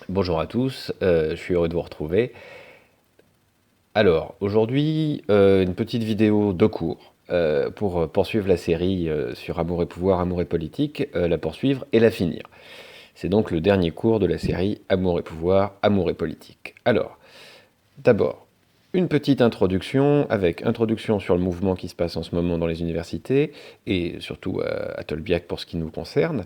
Bonjour à tous, je suis heureux de vous retrouver. Alors, aujourd'hui, une petite vidéo de cours pour poursuivre la série sur Amour et pouvoir, Amour et politique, la poursuivre et la finir. C'est donc le dernier cours de la série Amour et pouvoir, Amour et politique. Alors, d'abord, une petite introduction avec introduction sur le mouvement qui se passe en ce moment dans les universités et surtout à Tolbiac pour ce qui nous concerne.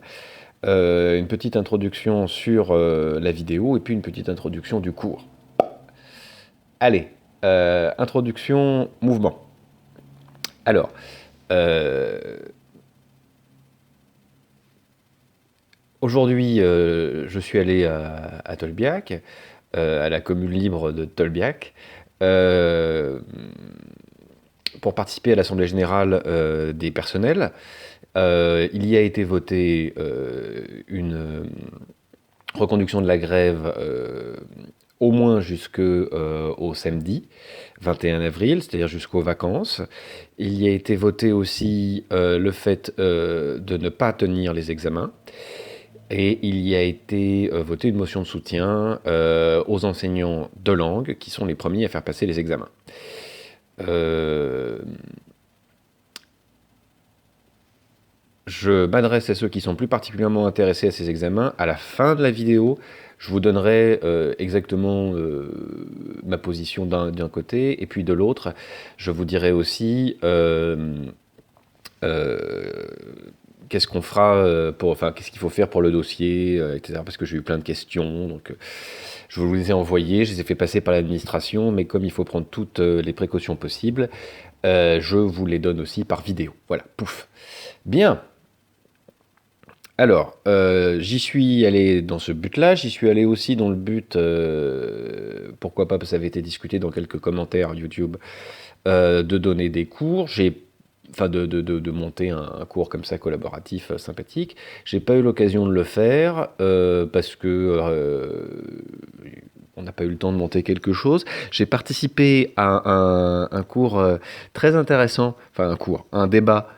Une petite introduction sur la vidéo et puis une petite introduction du cours. Allez, introduction mouvement. Alors, euh, aujourd'hui, je suis allé à Tolbiac, à la commune libre de Tolbiac, euh, pour participer à l'Assemblée générale des personnels. Il y a été voté une reconduction de la grève au moins jusqu'au samedi 21 avril, c'est-à-dire jusqu'aux vacances. Il y a été voté aussi le fait de ne pas tenir les examens. Et il y a été voté une motion de soutien aux enseignants de langue qui sont les premiers à faire passer les examens. Euh, Je m'adresse à ceux qui sont plus particulièrement intéressés à ces examens. À la fin de la vidéo, je vous donnerai exactement ma position d'un côté, et puis de l'autre, je vous dirai aussi euh, qu'est-ce qu'on fera enfin, qu'est-ce qu'il faut faire pour le dossier, etc. Parce que j'ai eu plein de questions, donc je vous les ai envoyées, je les ai fait passer par l'administration, mais comme il faut prendre toutes les précautions possibles, je vous les donne aussi par vidéo. Voilà, pouf. Bien. Alors, j'y suis allé dans ce but-là, j'y suis allé aussi dans le but, pourquoi pas, parce que ça avait été discuté dans quelques commentaires YouTube, de donner des cours. Enfin, de monter un cours comme ça collaboratif, sympathique. J'ai pas eu l'occasion de le faire parce que on n'a pas eu le temps de monter quelque chose. J'ai participé à un cours très intéressant, enfin un débat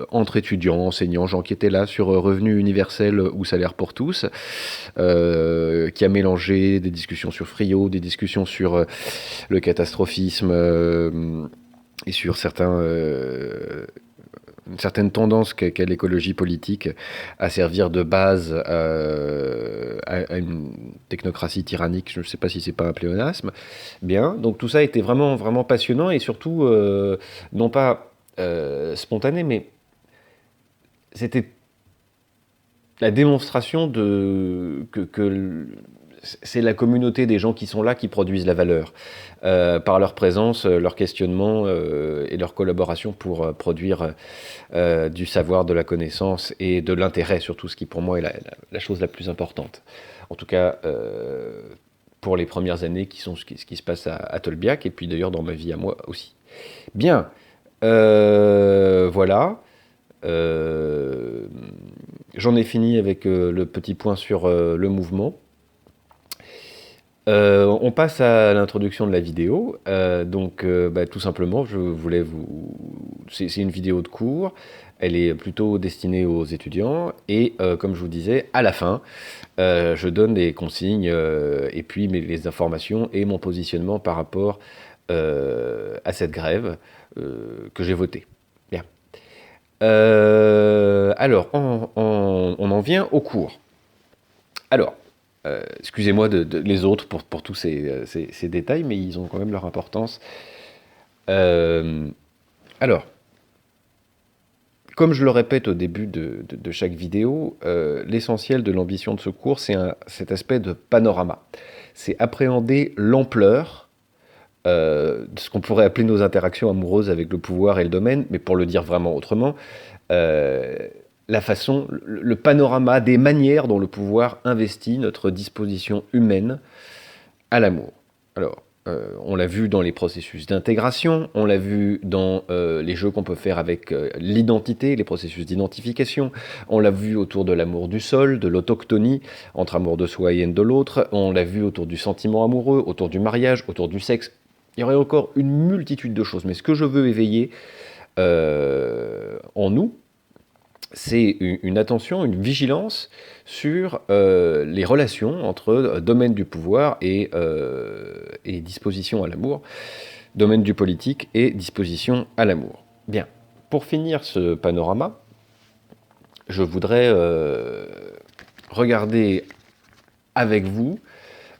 entre étudiants, enseignants, gens qui étaient là sur revenu universel ou salaire pour tous, qui a mélangé des discussions sur Friot, des discussions sur le catastrophisme et sur une certaine tendance qu'a l'écologie politique à servir de base à une technocratie tyrannique. Je ne sais pas si c'est pas un pléonasme. Bien, donc tout ça était vraiment, vraiment passionnant et surtout, non pas spontané, mais c'était la démonstration que c'est la communauté des gens qui sont là qui produisent la valeur, par leur présence, leur questionnement et leur collaboration pour produire du savoir, de la connaissance et de l'intérêt, surtout ce qui pour moi est la chose la plus importante. En tout cas, pour les premières années qui sont ce qui se passe à Tolbiac, et puis d'ailleurs dans ma vie à moi aussi. Bien, voilà. Euh, J'en ai fini avec le petit point sur le mouvement. On passe à l'introduction de la vidéo. Tout simplement, je voulais vous. C'est une vidéo de cours. Elle est plutôt destinée aux étudiants. Et comme je vous disais, à la fin, je donne les consignes et puis les informations et mon positionnement par rapport à cette grève que j'ai votée. Bien. Alors, on en vient au cours. Alors, excusez-moi les autres pour tous ces détails, mais ils ont quand même leur importance. Euh, alors, comme je le répète au début de chaque vidéo, l'essentiel de l'ambition de ce cours, c'est cet aspect de panorama. C'est appréhender l'ampleur de ce qu'on pourrait appeler nos interactions amoureuses avec le pouvoir et le domaine, mais pour le dire vraiment autrement, euh, la façon, le panorama des manières dont le pouvoir investit notre disposition humaine à l'amour. Alors, on l'a vu dans les processus d'intégration, on l'a vu dans les jeux qu'on peut faire avec l'identité, les processus d'identification, on l'a vu autour de l'amour du sol, de l'autochtonie, entre amour de soi et haine de l'autre, on l'a vu autour du sentiment amoureux, autour du mariage, autour du sexe. Il y aurait encore une multitude de choses, mais ce que je veux éveiller en nous, c'est une attention, une vigilance sur les relations entre domaine du pouvoir et disposition à l'amour, domaine du politique et disposition à l'amour. Bien, pour finir ce panorama, je voudrais regarder avec vous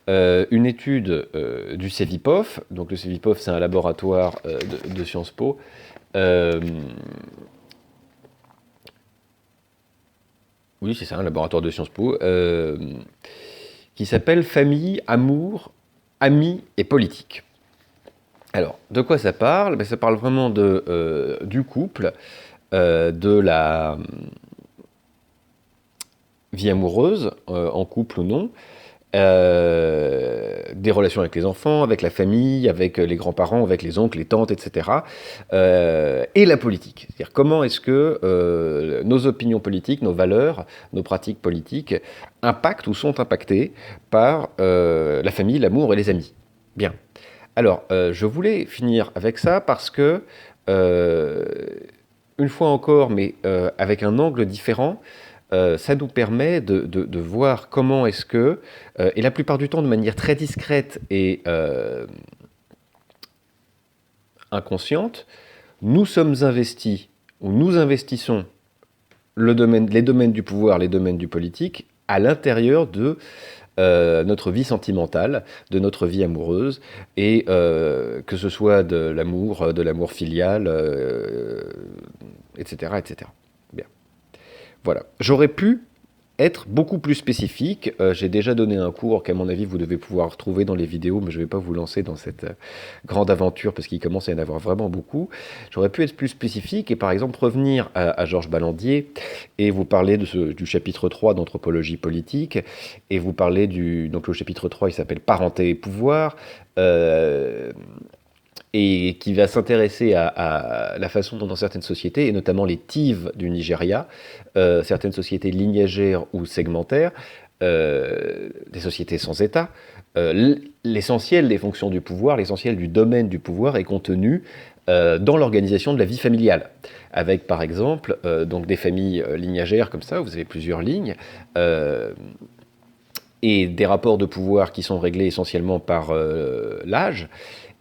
une étude du CEVIPOF. Donc le CEVIPOF, c'est un laboratoire de Sciences Po. Oui, c'est ça, un laboratoire de Sciences Po, qui s'appelle Famille, Amour, Amis et Politique. Alors, de quoi ça parle? Ben, ça parle vraiment du couple, de la vie amoureuse, en couple ou non, des relations avec les enfants, avec la famille, avec les grands-parents, avec les oncles, les tantes, etc. Et la politique. C'est-à-dire comment est-ce que nos opinions politiques, nos valeurs, nos pratiques politiques impactent ou sont impactées par la famille, l'amour et les amis. Bien. Alors, je voulais finir avec ça parce que, une fois encore, mais avec un angle différent, ça nous permet de voir comment est-ce que, et la plupart du temps de manière très discrète et inconsciente, nous sommes investis, ou nous investissons les domaines du pouvoir, les domaines du politique, à l'intérieur de notre vie sentimentale, de notre vie amoureuse, et que ce soit de l'amour filial, etc., etc. Bien. Voilà. J'aurais pu être beaucoup plus spécifique. J'ai déjà donné un cours qu'à mon avis vous devez pouvoir retrouver dans les vidéos, mais je ne vais pas vous lancer dans cette grande aventure parce qu'il commence à y en avoir vraiment beaucoup. J'aurais pu être plus spécifique et par exemple revenir à Georges Ballandier et vous parler du chapitre 3 d'anthropologie politique et vous parler donc le chapitre 3 il s'appelle Parenté et pouvoir. Et qui va s'intéresser à la façon dont dans certaines sociétés, et notamment les TIV du Nigeria, certaines sociétés lignagères ou segmentaires, des sociétés sans État, l'essentiel des fonctions du pouvoir, l'essentiel du domaine du pouvoir est contenu dans l'organisation de la vie familiale, avec par exemple donc des familles lignagères comme ça, vous avez plusieurs lignes, et des rapports de pouvoir qui sont réglés essentiellement par l'âge,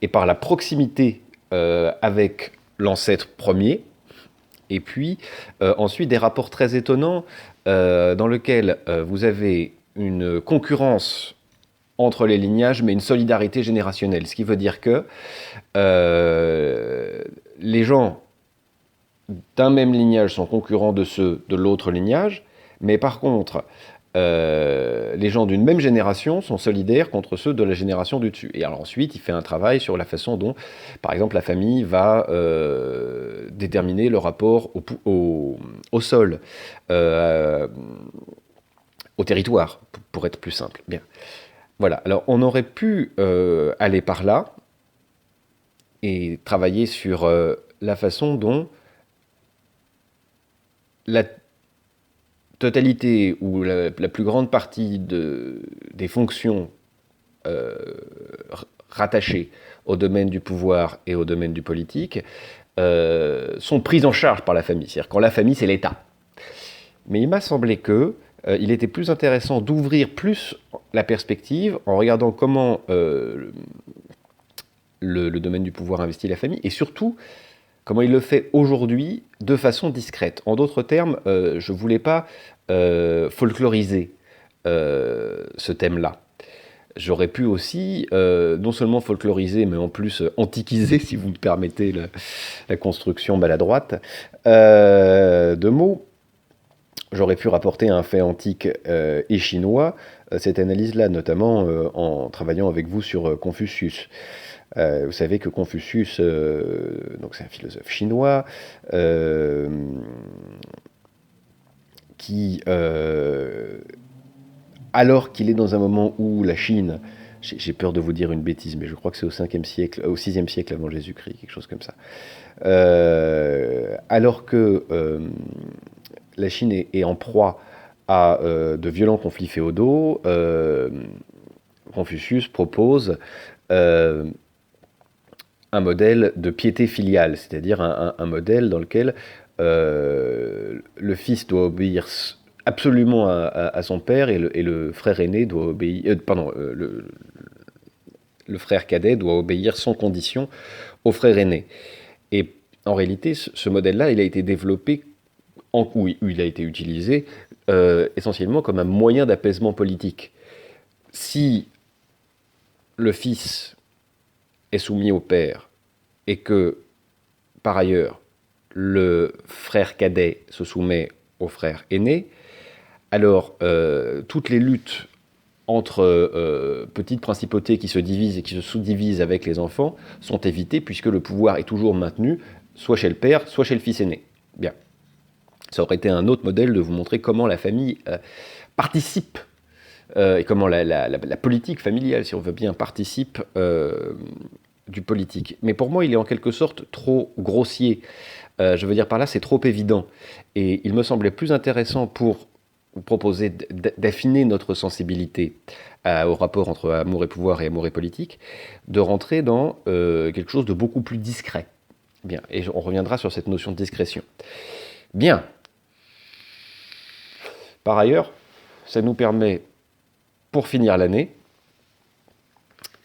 et par la proximité avec l'ancêtre premier, et puis ensuite des rapports très étonnants dans lesquels vous avez une concurrence entre les lignages, mais une solidarité générationnelle. Ce qui veut dire que les gens d'un même lignage sont concurrents de ceux de l'autre lignage, mais par contre, les gens d'une même génération sont solidaires contre ceux de la génération du dessus. Et alors ensuite, il fait un travail sur la façon dont, par exemple, la famille va déterminer le rapport au sol, au territoire, pour être plus simple. Bien. Voilà. Alors, on aurait pu aller par là et travailler sur la façon dont la totalité ou la plus grande partie des fonctions rattachées au domaine du pouvoir et au domaine du politique sont prises en charge par la famille. C'est-à-dire quand la famille, c'est l'État. Mais il m'a semblé qu'il était plus intéressant d'ouvrir plus la perspective en regardant comment le domaine du pouvoir investit la famille et surtout comment il le fait aujourd'hui de façon discrète. En d'autres termes, je ne voulais pas folkloriser ce thème-là. J'aurais pu aussi non seulement folkloriser, mais en plus antiquiser, si vous me permettez la construction maladroite de mots. J'aurais pu rapporter un fait antique et chinois, cette analyse-là, notamment en travaillant avec vous sur Confucius. Vous savez que Confucius, donc c'est un philosophe chinois, qui, alors qu'il est dans un moment où la Chine, j'ai peur de vous dire une bêtise, mais je crois que c'est au 5e siècle, au 6e siècle avant Jésus-Christ, quelque chose comme ça, alors que la Chine est en proie à de violents conflits féodaux, Confucius propose un un modèle de piété filiale, c'est-à-dire un modèle dans lequel le fils doit obéir absolument à son père et le frère aîné doit obéir, le frère cadet doit obéir sans condition au frère aîné. Et en réalité, ce modèle-là, il a été développé, ou il a été utilisé essentiellement comme un moyen d'apaisement politique. Si le fils est soumis au père et que, par ailleurs, le frère cadet se soumet au frère aîné, alors toutes les luttes entre petites principautés qui se divisent et qui se sous-divisent avec les enfants sont évitées puisque le pouvoir est toujours maintenu, soit chez le père, soit chez le fils aîné. Bien. Ça aurait été un autre modèle de vous montrer comment la famille participe et comment la politique familiale, si on veut bien, participe du politique. Mais pour moi, il est en quelque sorte trop grossier. Je veux dire par là, c'est trop évident. Et il me semblait plus intéressant pour vous proposer d'affiner notre sensibilité au rapport entre amour et pouvoir et amour et politique, de rentrer dans quelque chose de beaucoup plus discret. Bien, et on reviendra sur cette notion de discrétion. Bien. Par ailleurs, ça nous permet, pour finir l'année,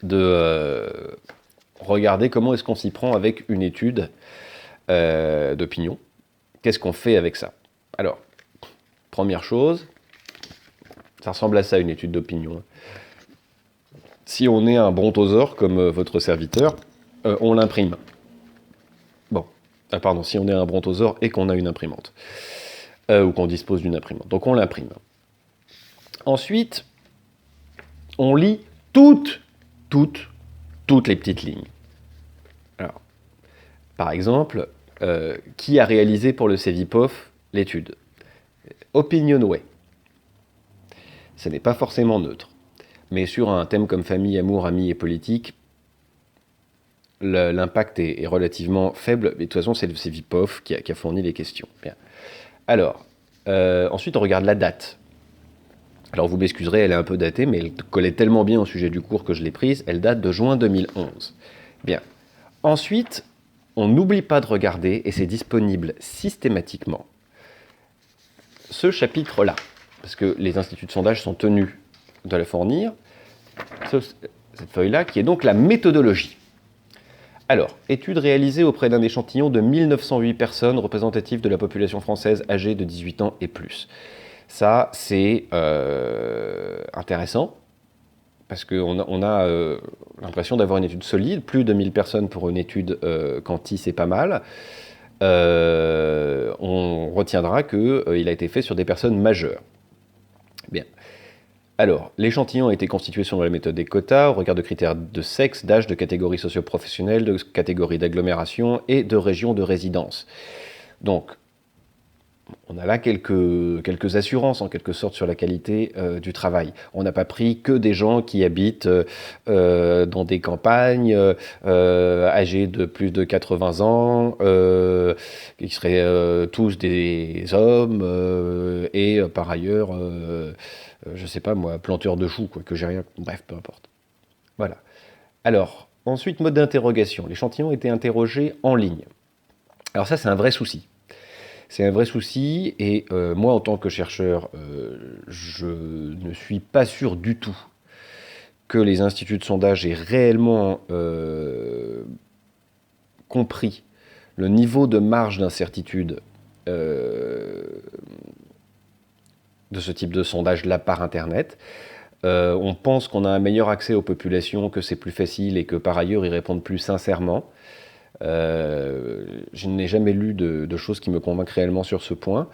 de regarder comment est-ce qu'on s'y prend avec une étude d'opinion. Qu'est-ce qu'on fait avec ça? Alors, première chose, ça ressemble à ça, une étude d'opinion. Si on est un brontosaure, comme votre serviteur, on l'imprime. Bon, pardon, si on est un brontosaure et qu'on a une imprimante, ou qu'on dispose d'une imprimante. Donc on l'imprime. Ensuite, on lit toutes les petites lignes. Alors, par exemple, qui a réalisé pour le Cevipof l'étude? Opinionway. Ce n'est pas forcément neutre. Mais sur un thème comme famille, amour, amis et politique, l'impact est relativement faible. Mais de toute façon, c'est le Cevipof qui a fourni les questions. Bien. Alors, ensuite, on regarde la date. Alors, vous m'excuserez, elle est un peu datée, mais elle collait tellement bien au sujet du cours que je l'ai prise. Elle date de juin 2011. Bien. Ensuite, on n'oublie pas de regarder, et c'est disponible systématiquement, ce chapitre-là. Parce que les instituts de sondage sont tenus de la fournir. Cette feuille-là, qui est donc la méthodologie. Alors, étude réalisée auprès d'un échantillon de 1908 personnes représentatives de la population française âgée de 18 ans et plus. Ça, c'est intéressant, parce qu'on a l'impression d'avoir une étude solide. Plus de 1000 personnes pour une étude quanti, c'est pas mal. On retiendra qu'il a été fait sur des personnes majeures. Bien. Alors, l'échantillon a été constitué selon la méthode des quotas, au regard de critères de sexe, d'âge, de catégorie socio-professionnelle, de catégorie d'agglomération et de région de résidence. Donc, on a là quelques assurances, en quelque sorte, sur la qualité du travail. On n'a pas pris que des gens qui habitent dans des campagnes, âgés de plus de 80 ans, qui seraient tous des hommes, et par ailleurs, je sais pas moi, planteurs de choux, quoi, que j'ai rien... Bref, peu importe. Voilà. Alors, ensuite, mode d'interrogation. L'échantillon a été interrogé en ligne. Alors ça, c'est un vrai souci. C'est un vrai souci, et moi, en tant que chercheur, je ne suis pas sûr du tout que les instituts de sondage aient réellement compris le niveau de marge d'incertitude de ce type de sondage-là par Internet. On pense qu'on a un meilleur accès aux populations, que c'est plus facile et que par ailleurs, ils répondent plus sincèrement. Je n'ai jamais lu de choses qui me convainquent réellement sur ce point.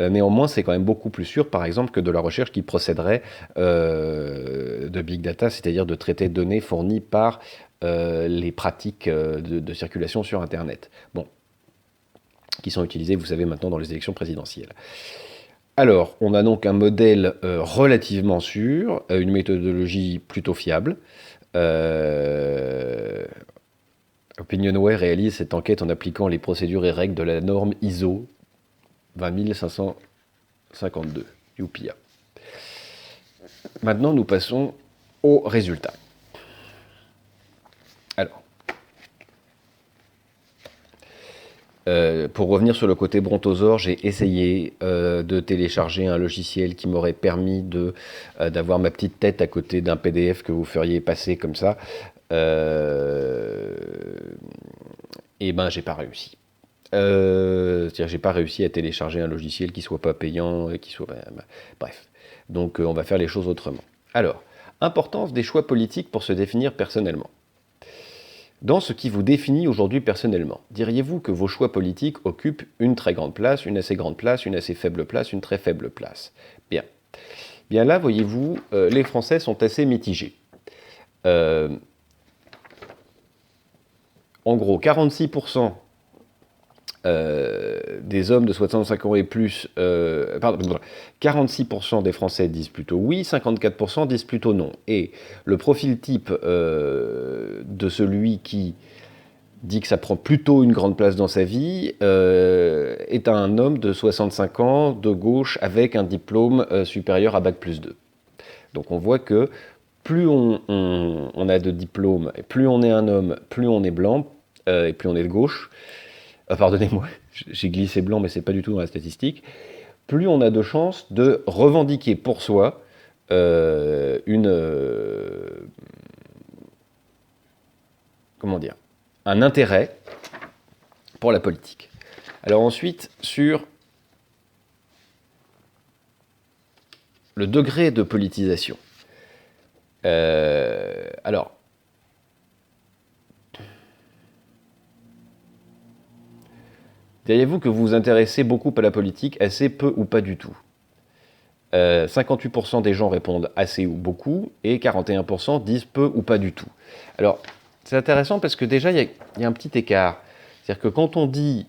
Néanmoins, c'est quand même beaucoup plus sûr, par exemple, que de la recherche qui procéderait de big data, c'est-à-dire de traiter de données fournies par les pratiques de circulation sur Internet. Bon, qui sont utilisées, vous savez, maintenant dans les élections présidentielles. Alors, on a donc un modèle relativement sûr, une méthodologie plutôt fiable. Opinionway réalise cette enquête en appliquant les procédures et règles de la norme ISO 20552, UPIA. Maintenant, nous passons aux résultats. Alors, Pour revenir sur le côté brontosaure, j'ai essayé de télécharger un logiciel qui m'aurait permis d'avoir ma petite tête à côté d'un PDF que vous feriez passer comme ça. Euh, et ben, j'ai pas réussi. C'est-à-dire, j'ai pas réussi à télécharger un logiciel qui soit pas payant, et qui soit. Bref. Donc, on va faire les choses autrement. Alors, importance des choix politiques pour se définir personnellement. Dans ce qui vous définit aujourd'hui personnellement, diriez-vous que vos choix politiques occupent une très grande place, une assez grande place, une assez faible place, une très faible place? Bien. Bien là, voyez-vous, les Français sont assez mitigés. Euh, En gros, 46% des hommes de 65 ans et plus, pardon, 46% des Français disent plutôt oui, 54% disent plutôt non. Et le profil type de celui qui dit que ça prend plutôt une grande place dans sa vie, est un homme de 65 ans, de gauche, avec un diplôme supérieur à Bac+2. Donc on voit que plus on a de diplômes, plus on est un homme, plus on est blanc, et plus on est de gauche. Pardonnez-moi, j'ai glissé blanc, mais c'est pas du tout dans la statistique. Plus on a de chances de revendiquer pour soi comment dire, un intérêt pour la politique. Alors ensuite, sur le degré de politisation. Alors, diriez-vous que vous vous intéressez beaucoup à la politique, assez peu ou pas du tout? 58% des gens répondent assez ou beaucoup, et 41% disent peu ou pas du tout. Alors, c'est intéressant parce que déjà, il y a un petit écart. C'est-à-dire que quand on dit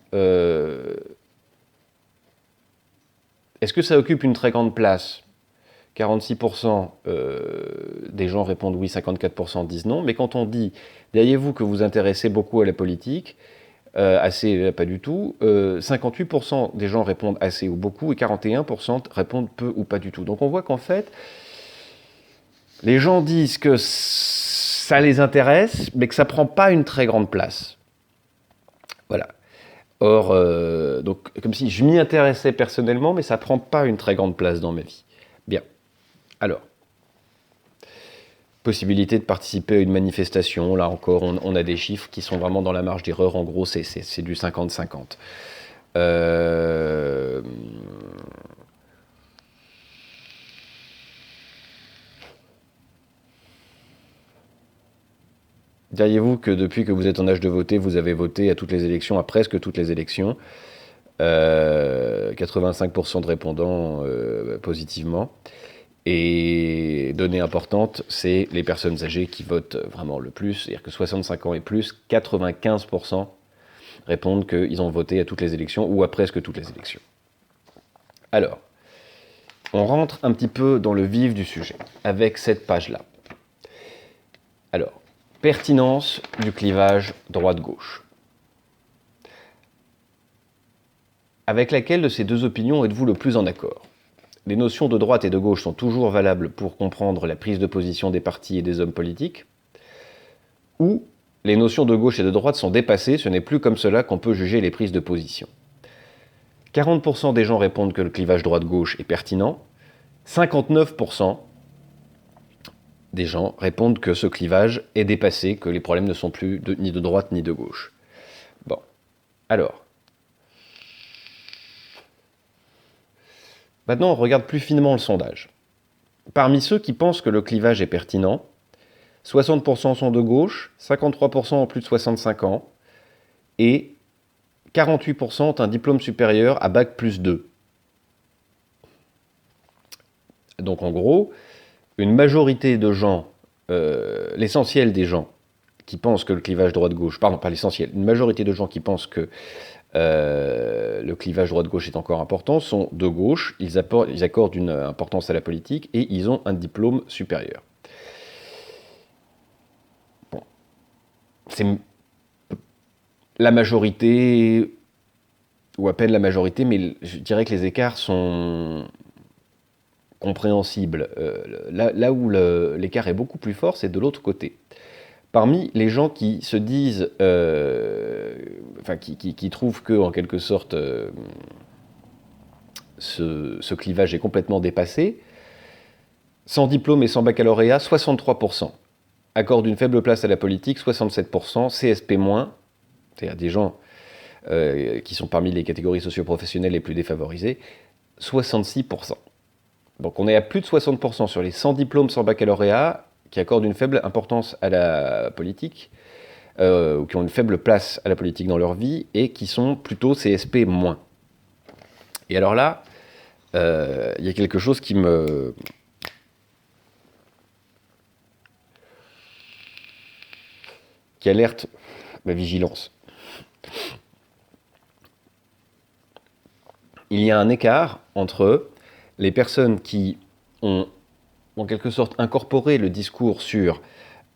est-ce que ça occupe une très grande place? 46% des gens répondent oui, 54% disent non. Mais quand on dit diriez-vous que vous intéressez beaucoup à la politique, assez, pas du tout, 58% des gens répondent assez ou beaucoup, et 41% répondent peu ou pas du tout. Donc on voit qu'en fait, les gens disent que ça les intéresse, mais que ça prend pas une très grande place. Voilà. Or, donc, comme si je m'y intéressais personnellement, mais ça prend pas une très grande place dans ma vie. Bien. Alors, possibilité de participer à une manifestation, là encore, on a des chiffres qui sont vraiment dans la marge d'erreur. En gros, c'est du 50-50. Diriez-vous que depuis que vous êtes en âge de voter, vous avez voté à toutes les élections, à presque toutes les élections? 85% de répondants positivement. Et donnée importante, c'est les personnes âgées qui votent vraiment le plus. C'est-à-dire que 65 ans et plus, 95% répondent qu'ils ont voté à toutes les élections ou à presque toutes les élections. Alors, on rentre un petit peu dans le vif du sujet avec cette page-là. Alors, pertinence du clivage droite-gauche. Avec laquelle de ces deux opinions êtes-vous le plus en accord? Les notions de droite et de gauche sont toujours valables pour comprendre la prise de position des partis et des hommes politiques? Ou les notions de gauche et de droite sont dépassées, ce n'est plus comme cela qu'on peut juger les prises de position? 40% des gens répondent que le clivage droite-gauche est pertinent, 59% des gens répondent que ce clivage est dépassé, que les problèmes ne sont plus ni de droite ni de gauche. Bon, alors. Maintenant, on regarde plus finement le sondage. Parmi ceux qui pensent que le clivage est pertinent, 60% sont de gauche, 53% ont plus de 65 ans, et 48% ont un diplôme supérieur à Bac+2. Donc en gros, une majorité de gens, l'essentiel des gens qui pensent que le clivage droite-gauche, pardon, pas l'essentiel, une majorité de gens qui pensent que le clivage droite-gauche est encore important, sont de gauche, ils accordent une importance à la politique et ils ont un diplôme supérieur. Bon. C'est la majorité, ou à peine la majorité, mais je dirais que les écarts sont compréhensibles. Là où l'écart est beaucoup plus fort, c'est de l'autre côté. Parmi les gens qui se disent enfin, qui trouvent que, en quelque sorte, ce clivage est complètement dépassé. Sans diplôme et sans baccalauréat, 63%. Accorde une faible place à la politique, 67%. CSP-, c'est-à-dire des gens qui sont parmi les catégories socio-professionnelles les plus défavorisées, 66%. Donc on est à plus de 60% sur les sans diplôme, sans baccalauréat, qui accordent une faible importance à la politique, ou qui ont une faible place à la politique dans leur vie, et qui sont plutôt CSP-. Et alors là, il y a quelque chose qui alerte ma vigilance. Il y a un écart entre les personnes qui ont, en quelque sorte, incorporé le discours sur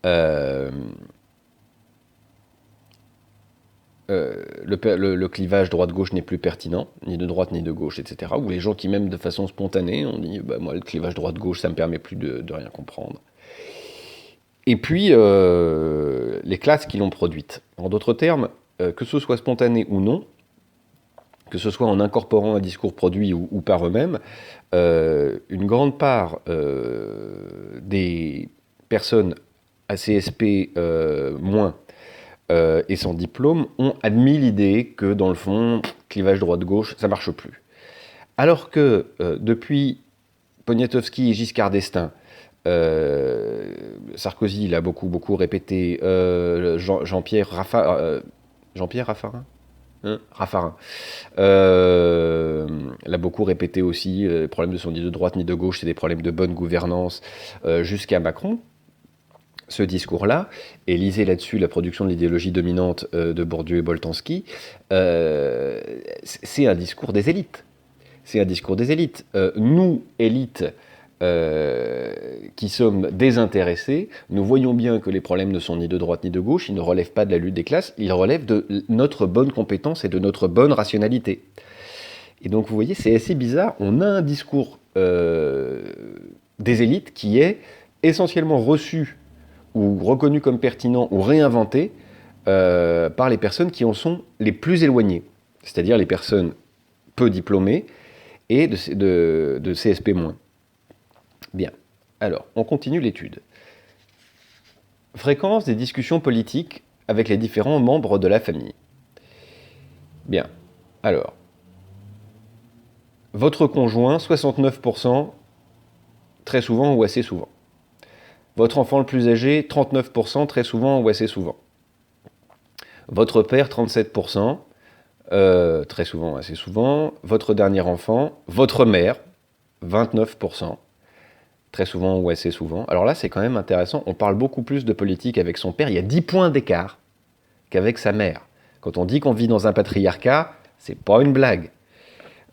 le clivage droite-gauche n'est plus pertinent, ni de droite ni de gauche, etc. Ou les gens qui, même de façon spontanée, ont dit bah, moi, le clivage droite-gauche, ça me permet plus de rien comprendre. Et puis, les classes qui l'ont produite. En d'autres termes, que ce soit spontané ou non, que ce soit en incorporant un discours produit ou par eux-mêmes, une grande part des personnes à CSP- et sans diplôme ont admis l'idée que, dans le fond, clivage droite-gauche, ça marche plus. Alors que, depuis Poniatowski et Giscard d'Estaing, Sarkozy l'a beaucoup répété, Jean-Pierre Raffarin, Raffarin l'a beaucoup répété aussi, les problèmes ne sont ni de droite ni de gauche, c'est des problèmes de bonne gouvernance, jusqu'à Macron. Ce discours-là, et lisez là-dessus la production de l'idéologie dominante de Bourdieu et Boltanski, c'est un discours des élites. C'est un discours des élites. Nous, élites, qui sommes désintéressés, nous voyons bien que les problèmes ne sont ni de droite ni de gauche, ils ne relèvent pas de la lutte des classes, ils relèvent de notre bonne compétence et de notre bonne rationalité. Et donc vous voyez, c'est assez bizarre, on a un discours des élites qui est essentiellement reçu ou reconnu comme pertinent ou réinventé par les personnes qui en sont les plus éloignées, c'est-à-dire les personnes peu diplômées et de CSP-. Bien, alors, on continue l'étude. Fréquence des discussions politiques avec les différents membres de la famille. Bien, alors, votre conjoint, 69%, très souvent ou assez souvent. Votre enfant le plus âgé, 39%, très souvent ou assez souvent. Votre père, 37%, très souvent ou assez souvent. Votre dernier enfant, votre mère, 29%. Très souvent ou assez souvent. Alors là, c'est quand même intéressant. On parle beaucoup plus de politique avec son père. Il y a 10 points d'écart qu'avec sa mère. Quand on dit qu'on vit dans un patriarcat, c'est pas une blague.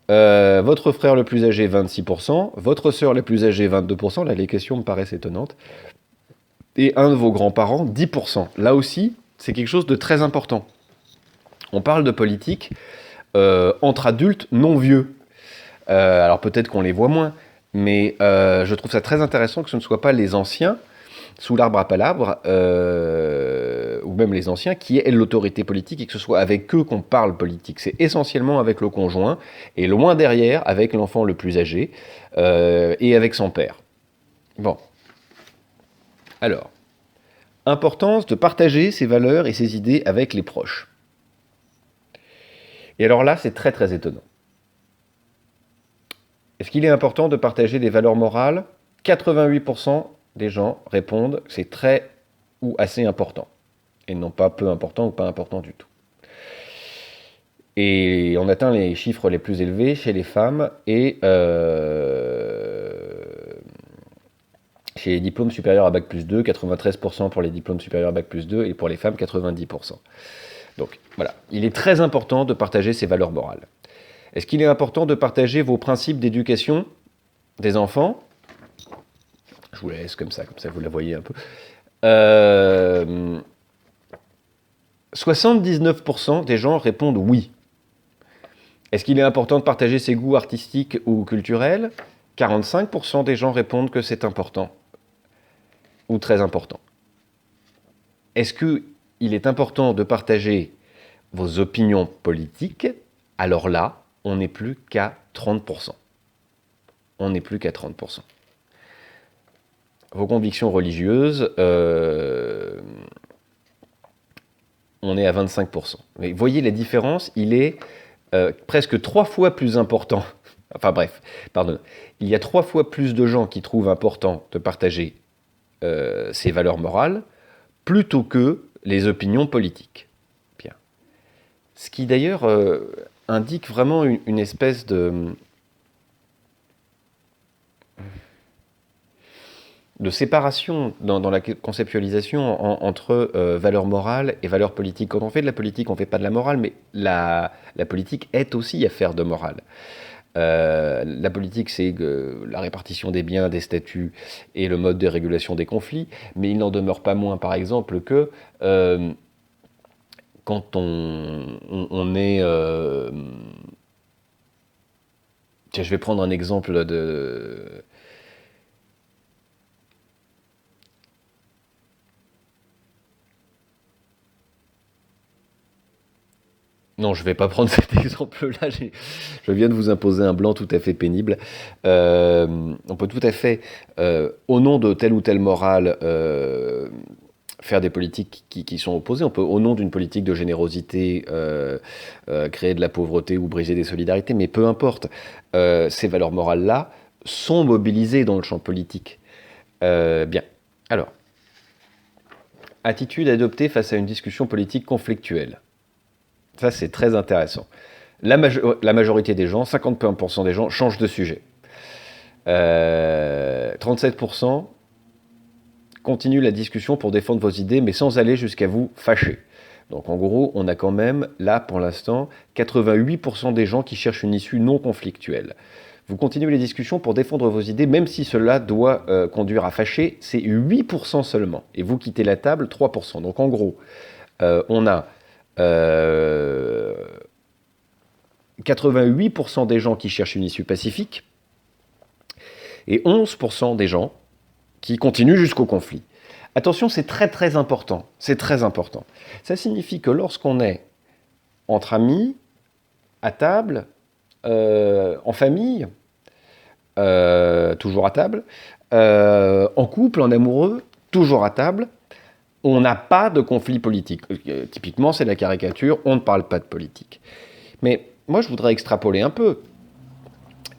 Votre frère le plus âgé, 26%. Votre sœur la plus âgée, 22%. Là, les questions me paraissent étonnantes. Et un de vos grands-parents, 10%. Là aussi, c'est quelque chose de très important. On parle de politique entre adultes non vieux. Alors peut-être qu'on les voit moins, mais je trouve ça très intéressant que ce ne soit pas les anciens, sous l'arbre à palabres, ou même les anciens, qui aient l'autorité politique et que ce soit avec eux qu'on parle politique. C'est essentiellement avec le conjoint, et loin derrière, avec l'enfant le plus âgé, et avec son père. Bon. Alors, importance de partager ses valeurs et ses idées avec les proches. Et alors là, c'est très très étonnant. Est-ce qu'il est important de partager des valeurs morales ? 88% des gens répondent que c'est très ou assez important. Et non pas peu important ou pas important du tout. Et on atteint les chiffres les plus élevés chez les femmes et chez les diplômes supérieurs à Bac+2, 93% pour les diplômes supérieurs à Bac+2 et pour les femmes, 90%. Donc voilà, il est très important de partager ses valeurs morales. Est-ce qu'il est important de partager vos principes d'éducation des enfants ? Je vous la laisse comme ça vous la voyez un peu. 79% des gens répondent oui. Est-ce qu'il est important de partager ses goûts artistiques ou culturels ? 45% des gens répondent que c'est important ou très important. Est-ce qu'il est important de partager vos opinions politiques, alors là, on n'est plus qu'à 30%. On n'est plus qu'à 30%. Vos convictions religieuses, on est à 25%. Mais voyez la différence, il est presque 3 fois plus important. Enfin bref, pardon. Il y a 3 fois plus de gens qui trouvent important de partager ces valeurs morales plutôt que les opinions politiques. Bien. Ce qui d'ailleurs indique vraiment une espèce de séparation dans la conceptualisation entre valeurs morales et valeurs politiques. Quand on fait de la politique, on ne fait pas de la morale, mais la politique est aussi affaire de morale. La politique, c'est la répartition des biens, des statuts et le mode de régulation des conflits, mais il n'en demeure pas moins, par exemple, que quand on est... Tiens, je vais prendre un exemple de... Non, je ne vais pas prendre cet exemple-là. Je viens de vous imposer un blanc tout à fait pénible. On peut tout à fait, au nom de telle ou telle morale, faire des politiques qui sont opposées. On peut, au nom d'une politique de générosité, créer de la pauvreté ou briser des solidarités, mais peu importe. Ces valeurs morales-là sont mobilisées dans le champ politique. Bien. Alors, attitude adoptée face à une discussion politique conflictuelle. Ça, c'est très intéressant. La majorité des gens, 51% des gens, changent de sujet. 37% continuent la discussion pour défendre vos idées, mais sans aller jusqu'à vous fâcher. Donc en gros, on a quand même, là, pour l'instant, 88% des gens qui cherchent une issue non conflictuelle. Vous continuez les discussions pour défendre vos idées, même si cela doit conduire à fâcher, c'est 8% seulement. Et vous quittez la table, 3%. Donc en gros, on a 88% des gens qui cherchent une issue pacifique et 11% des gens qui continuent jusqu'au conflit. Attention, c'est très très important. C'est très important. Ça signifie que lorsqu'on est entre amis, à table, en famille, toujours à table, en couple, en amoureux, toujours à table, on n'a pas de conflit politique. Typiquement, c'est la caricature, on ne parle pas de politique. Mais moi, je voudrais extrapoler un peu.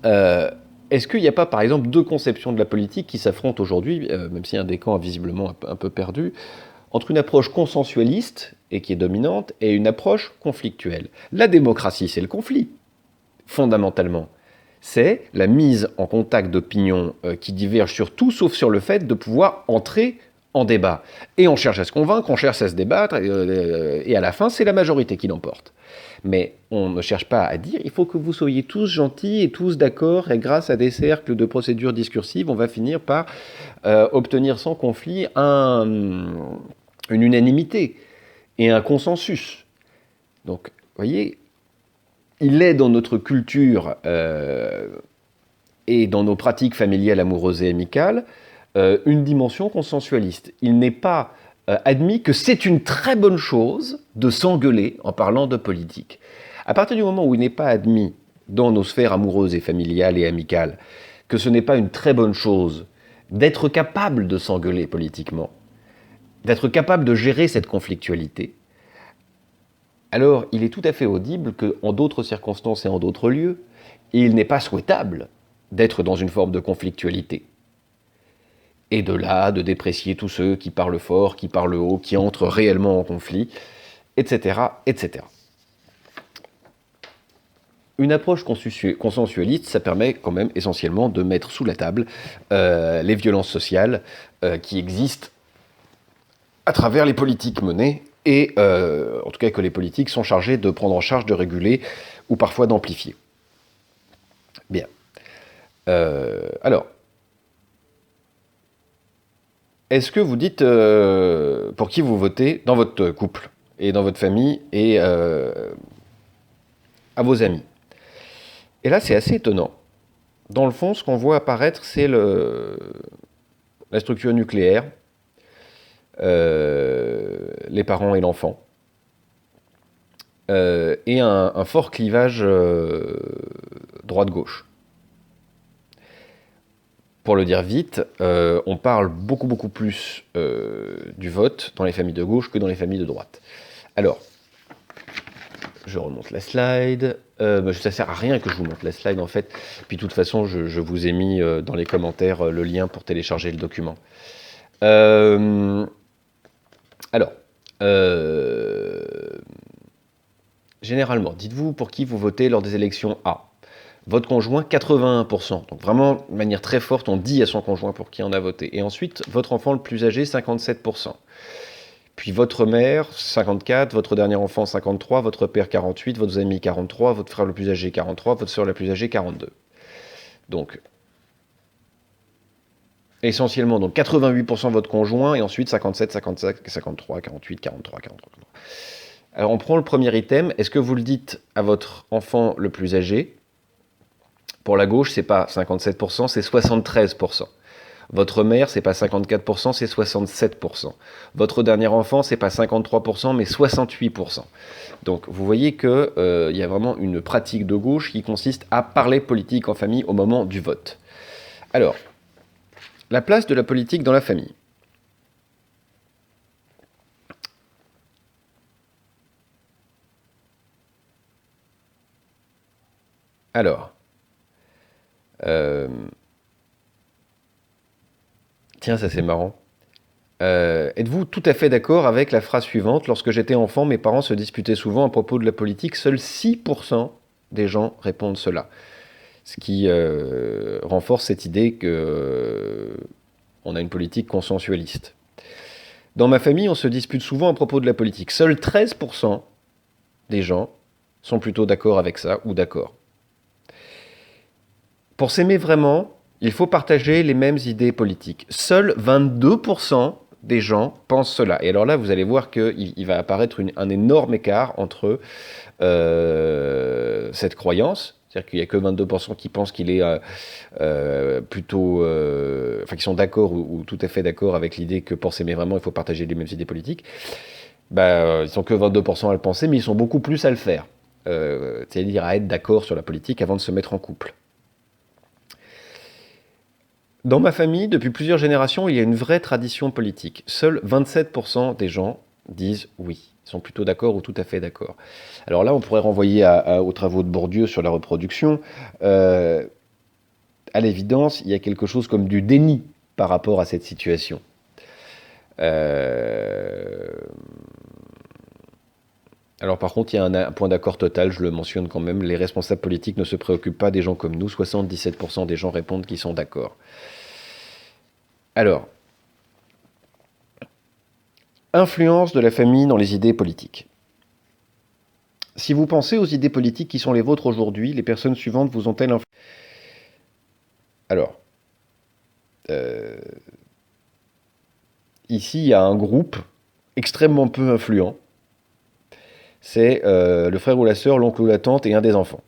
Est-ce qu'il n'y a pas, par exemple, deux conceptions de la politique qui s'affrontent aujourd'hui, même si un des camps a visiblement un peu perdu, entre une approche consensualiste, et qui est dominante, et une approche conflictuelle? La démocratie, c'est le conflit, fondamentalement. C'est la mise en contact d'opinions qui divergent sur tout, sauf sur le fait de pouvoir entrer en débat. Et on cherche à se convaincre, on cherche à se débattre, et à la fin, c'est la majorité qui l'emporte. Mais on ne cherche pas à dire, il faut que vous soyez tous gentils et tous d'accord, et grâce à des cercles de procédures discursives, on va finir par obtenir sans conflit une unanimité et un consensus. Donc, vous voyez, il est dans notre culture et dans nos pratiques familiales, amoureuses et amicales, une dimension consensualiste. Il n'est pas admis que c'est une très bonne chose de s'engueuler en parlant de politique. À partir du moment où il n'est pas admis dans nos sphères amoureuses et familiales et amicales que ce n'est pas une très bonne chose d'être capable de s'engueuler politiquement, d'être capable de gérer cette conflictualité, alors il est tout à fait audible qu'en d'autres circonstances et en d'autres lieux, il n'est pas souhaitable d'être dans une forme de conflictualité. Et de là, de déprécier tous ceux qui parlent fort, qui parlent haut, qui entrent réellement en conflit, etc., etc. Une approche consensualiste, ça permet quand même essentiellement de mettre sous la table les violences sociales qui existent à travers les politiques menées, et en tout cas que les politiques sont chargés de prendre en charge, de réguler, ou parfois d'amplifier. Bien. Alors, est-ce que vous dites pour qui vous votez dans votre couple, et dans votre famille, et à vos amis? Et là, c'est assez étonnant. Dans le fond, ce qu'on voit apparaître, c'est la structure nucléaire, les parents et l'enfant. et un fort clivage droite-gauche. Pour le dire vite, on parle beaucoup plus du vote dans les familles de gauche que dans les familles de droite. Alors, je remonte la slide. Ça sert à rien que je vous montre la slide en fait. Puis de toute façon, je vous ai mis dans les commentaires le lien pour télécharger le document. Alors, généralement, dites-vous pour qui vous votez lors des élections A. Votre conjoint, 81%. Donc vraiment, de manière très forte, on dit à son conjoint pour qui on a voté. Et ensuite, votre enfant le plus âgé, 57%. Puis votre mère, 54, votre dernier enfant, 53, votre père, 48, votre ami, 43, votre frère le plus âgé, 43, votre soeur la plus âgée, 42. Donc, essentiellement, donc 88% votre conjoint, et ensuite 57, 55, 53, 48, 43, 43. Alors on prend le premier item. Est-ce que vous le dites à votre enfant le plus âgé? Pour la gauche, c'est pas 57%, c'est 73%. Votre mère, c'est pas 54%, c'est 67%. Votre dernier enfant, c'est pas 53%, mais 68%. Donc vous voyez qu'il y a vraiment une pratique de gauche qui consiste à parler politique en famille au moment du vote. Alors, la place de la politique dans la famille. Alors, tiens, ça c'est marrant. Êtes-vous tout à fait d'accord avec la phrase suivante? Lorsque j'étais enfant, mes parents se disputaient souvent à propos de la politique. Seuls 6% des gens répondent cela. Ce qui renforce cette idée qu'on a une politique consensualiste. Dans ma famille, on se dispute souvent à propos de la politique. Seuls 13% des gens sont plutôt d'accord avec ça ou d'accord. Pour s'aimer vraiment, il faut partager les mêmes idées politiques. Seuls 22% des gens pensent cela. Et alors là, vous allez voir qu'il va apparaître un énorme écart entre cette croyance, c'est-à-dire qu'il n'y a que 22% qui pensent qu'il est plutôt... Enfin, qui sont d'accord ou tout à fait d'accord avec l'idée que pour s'aimer vraiment, il faut partager les mêmes idées politiques. Ils sont que 22% à le penser, mais ils sont beaucoup plus à le faire. C'est-à-dire à être d'accord sur la politique avant de se mettre en couple. Dans ma famille, depuis plusieurs générations, il y a une vraie tradition politique. Seuls 27% des gens disent oui. Ils sont plutôt d'accord ou tout à fait d'accord. Alors là, on pourrait renvoyer aux travaux de Bourdieu sur la reproduction. À l'évidence, il y a quelque chose comme du déni par rapport à cette situation. Alors par contre, il y a un point d'accord total, je le mentionne quand même, les responsables politiques ne se préoccupent pas des gens comme nous, 77% des gens répondent qu'ils sont d'accord. Alors, influence de la famille dans les idées politiques. Si vous pensez aux idées politiques qui sont les vôtres aujourd'hui, les personnes suivantes vous ont-elles influencé? Alors, ici, il y a un groupe extrêmement peu influent. C'est le frère ou la sœur, l'oncle ou la tante et un des enfants.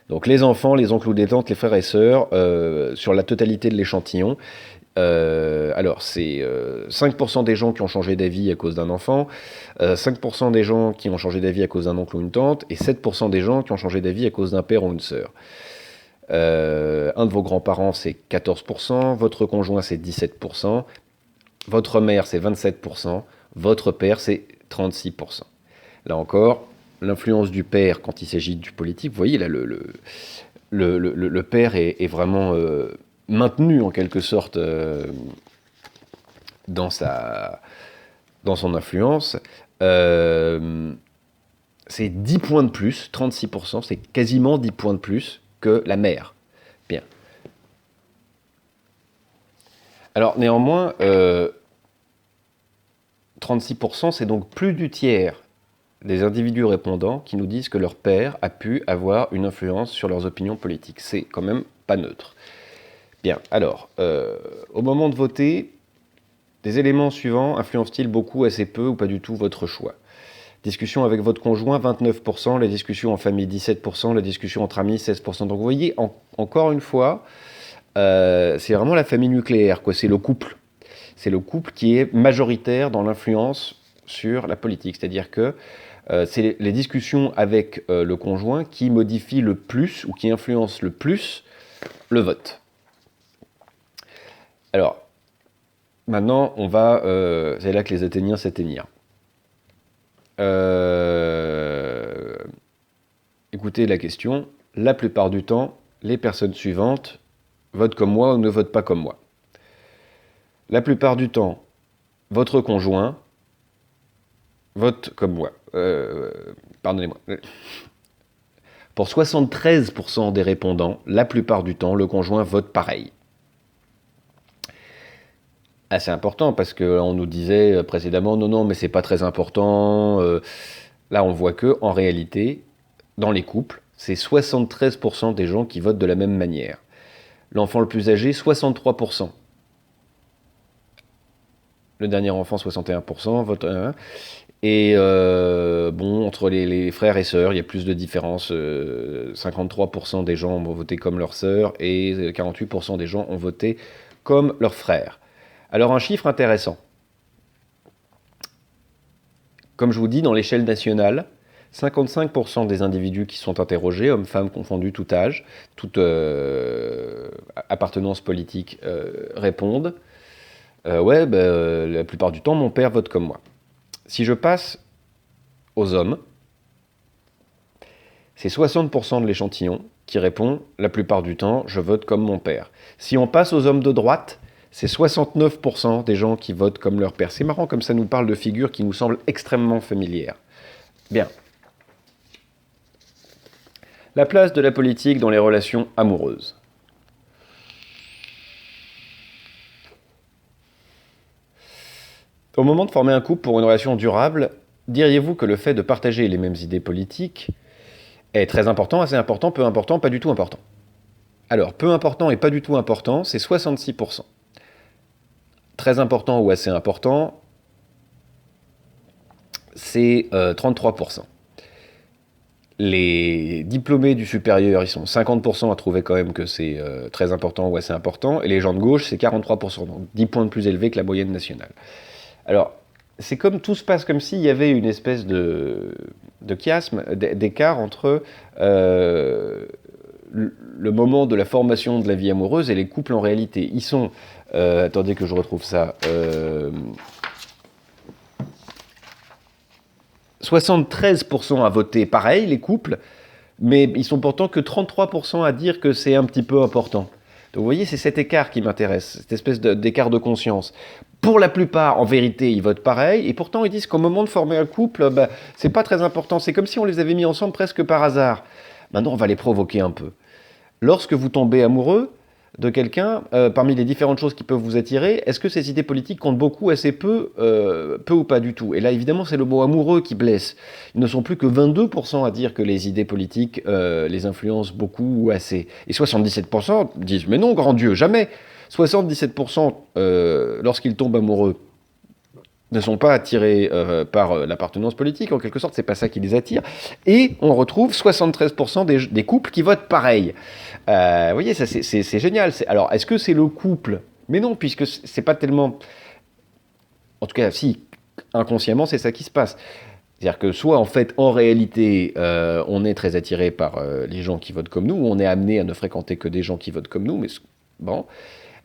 Donc les enfants, les oncles ou les tantes, les frères et sœurs, sur la totalité de l'échantillon, alors c'est 5% des gens qui ont changé d'avis à cause d'un enfant, 5% des gens qui ont changé d'avis à cause d'un oncle ou une tante, et 7% des gens qui ont changé d'avis à cause d'un père ou une sœur. Un de vos grands-parents, c'est 14%, votre conjoint, c'est 17%, votre mère, c'est 27%, votre père, c'est 36%. Là encore, l'influence du père quand il s'agit du politique, vous voyez là, le père est vraiment maintenu en quelque sorte dans son influence. C'est 10 points de plus, 36%, c'est quasiment 10 points de plus que la mère. Bien. Alors néanmoins, 36%, c'est donc plus du tiers des individus répondants qui nous disent que leur père a pu avoir une influence sur leurs opinions politiques. C'est quand même pas neutre. Bien, alors, au moment de voter, des éléments suivants influencent-ils beaucoup, assez peu ou pas du tout votre choix? Discussion avec votre conjoint, 29%, les discussions en famille, 17%, les discussions entre amis, 16%. Donc vous voyez, encore une fois, c'est vraiment la famille nucléaire, quoi. C'est le couple. C'est le couple qui est majoritaire dans l'influence sur la politique. C'est-à-dire que c'est les discussions avec le conjoint qui modifient le plus ou qui influencent le plus le vote. Alors, maintenant, c'est là que les Athéniens s'éteignirent. Écoutez la question. La plupart du temps, les personnes suivantes votent comme moi ou ne votent pas comme moi. La plupart du temps, votre conjoint vote comme moi. Pardonnez-moi. Pour 73% des répondants, la plupart du temps, le conjoint vote pareil. Assez important parce qu'on nous disait précédemment non, mais c'est pas très important. Là, on voit que en réalité, dans les couples, c'est 73% des gens qui votent de la même manière. L'enfant le plus âgé, 63%. Le dernier enfant, 61%, vote. Et bon, entre les frères et sœurs, il y a plus de différence. 53% des gens ont voté comme leurs sœurs et 48% des gens ont voté comme leurs frères. Alors un chiffre intéressant. Comme je vous dis, dans l'échelle nationale, 55% des individus qui sont interrogés, hommes-femmes confondus, tout âge, toute appartenance politique, répondent ouais, la plupart du temps, mon père vote comme moi. Si je passe aux hommes, c'est 60% de l'échantillon qui répond la plupart du temps, je vote comme mon père. Si on passe aux hommes de droite, c'est 69% des gens qui votent comme leur père. C'est marrant comme ça nous parle de figures qui nous semblent extrêmement familières. Bien. La place de la politique dans les relations amoureuses. Au moment de former un couple pour une relation durable, diriez-vous que le fait de partager les mêmes idées politiques est très important, assez important, peu important, pas du tout important? Alors, peu important et pas du tout important, c'est 66%. Très important ou assez important, c'est 33%. Les diplômés du supérieur, ils sont 50% à trouver quand même que c'est très important ou assez important, et les gens de gauche, c'est 43%, donc 10 points de plus élevé que la moyenne nationale. Alors, c'est comme tout se passe comme s'il y avait une espèce de chiasme, d'écart entre le moment de la formation de la vie amoureuse et les couples en réalité. Ils sont, attendez que je retrouve ça, 73% à voter pareil, les couples, mais ils sont pourtant que 33% à dire que c'est un petit peu important. Donc vous voyez, c'est cet écart qui m'intéresse, cette espèce d'écart de conscience. Pour la plupart, en vérité, ils votent pareil, et pourtant ils disent qu'au moment de former un couple, c'est pas très important. C'est comme si on les avait mis ensemble presque par hasard. Maintenant, on va les provoquer un peu. Lorsque vous tombez amoureux de quelqu'un, parmi les différentes choses qui peuvent vous attirer, est-ce que ces idées politiques comptent beaucoup, assez peu, peu ou pas du tout? Et là, évidemment, c'est le mot amoureux qui blesse. Ils ne sont plus que 22% à dire que les idées politiques les influencent beaucoup ou assez. Et 77% disent, mais non, grand Dieu, jamais. 77% lorsqu'ils tombent amoureux ne sont pas attirés par l'appartenance politique, en quelque sorte, c'est pas ça qui les attire. Et on retrouve 73% des couples qui votent pareil. Vous voyez, ça c'est génial. Alors, est-ce que c'est le couple? Mais non, puisque c'est pas tellement... En tout cas, si, inconsciemment, c'est ça qui se passe. C'est-à-dire que soit, en fait, en réalité, on est très attiré par les gens qui votent comme nous, ou on est amené à ne fréquenter que des gens qui votent comme nous, mais bon...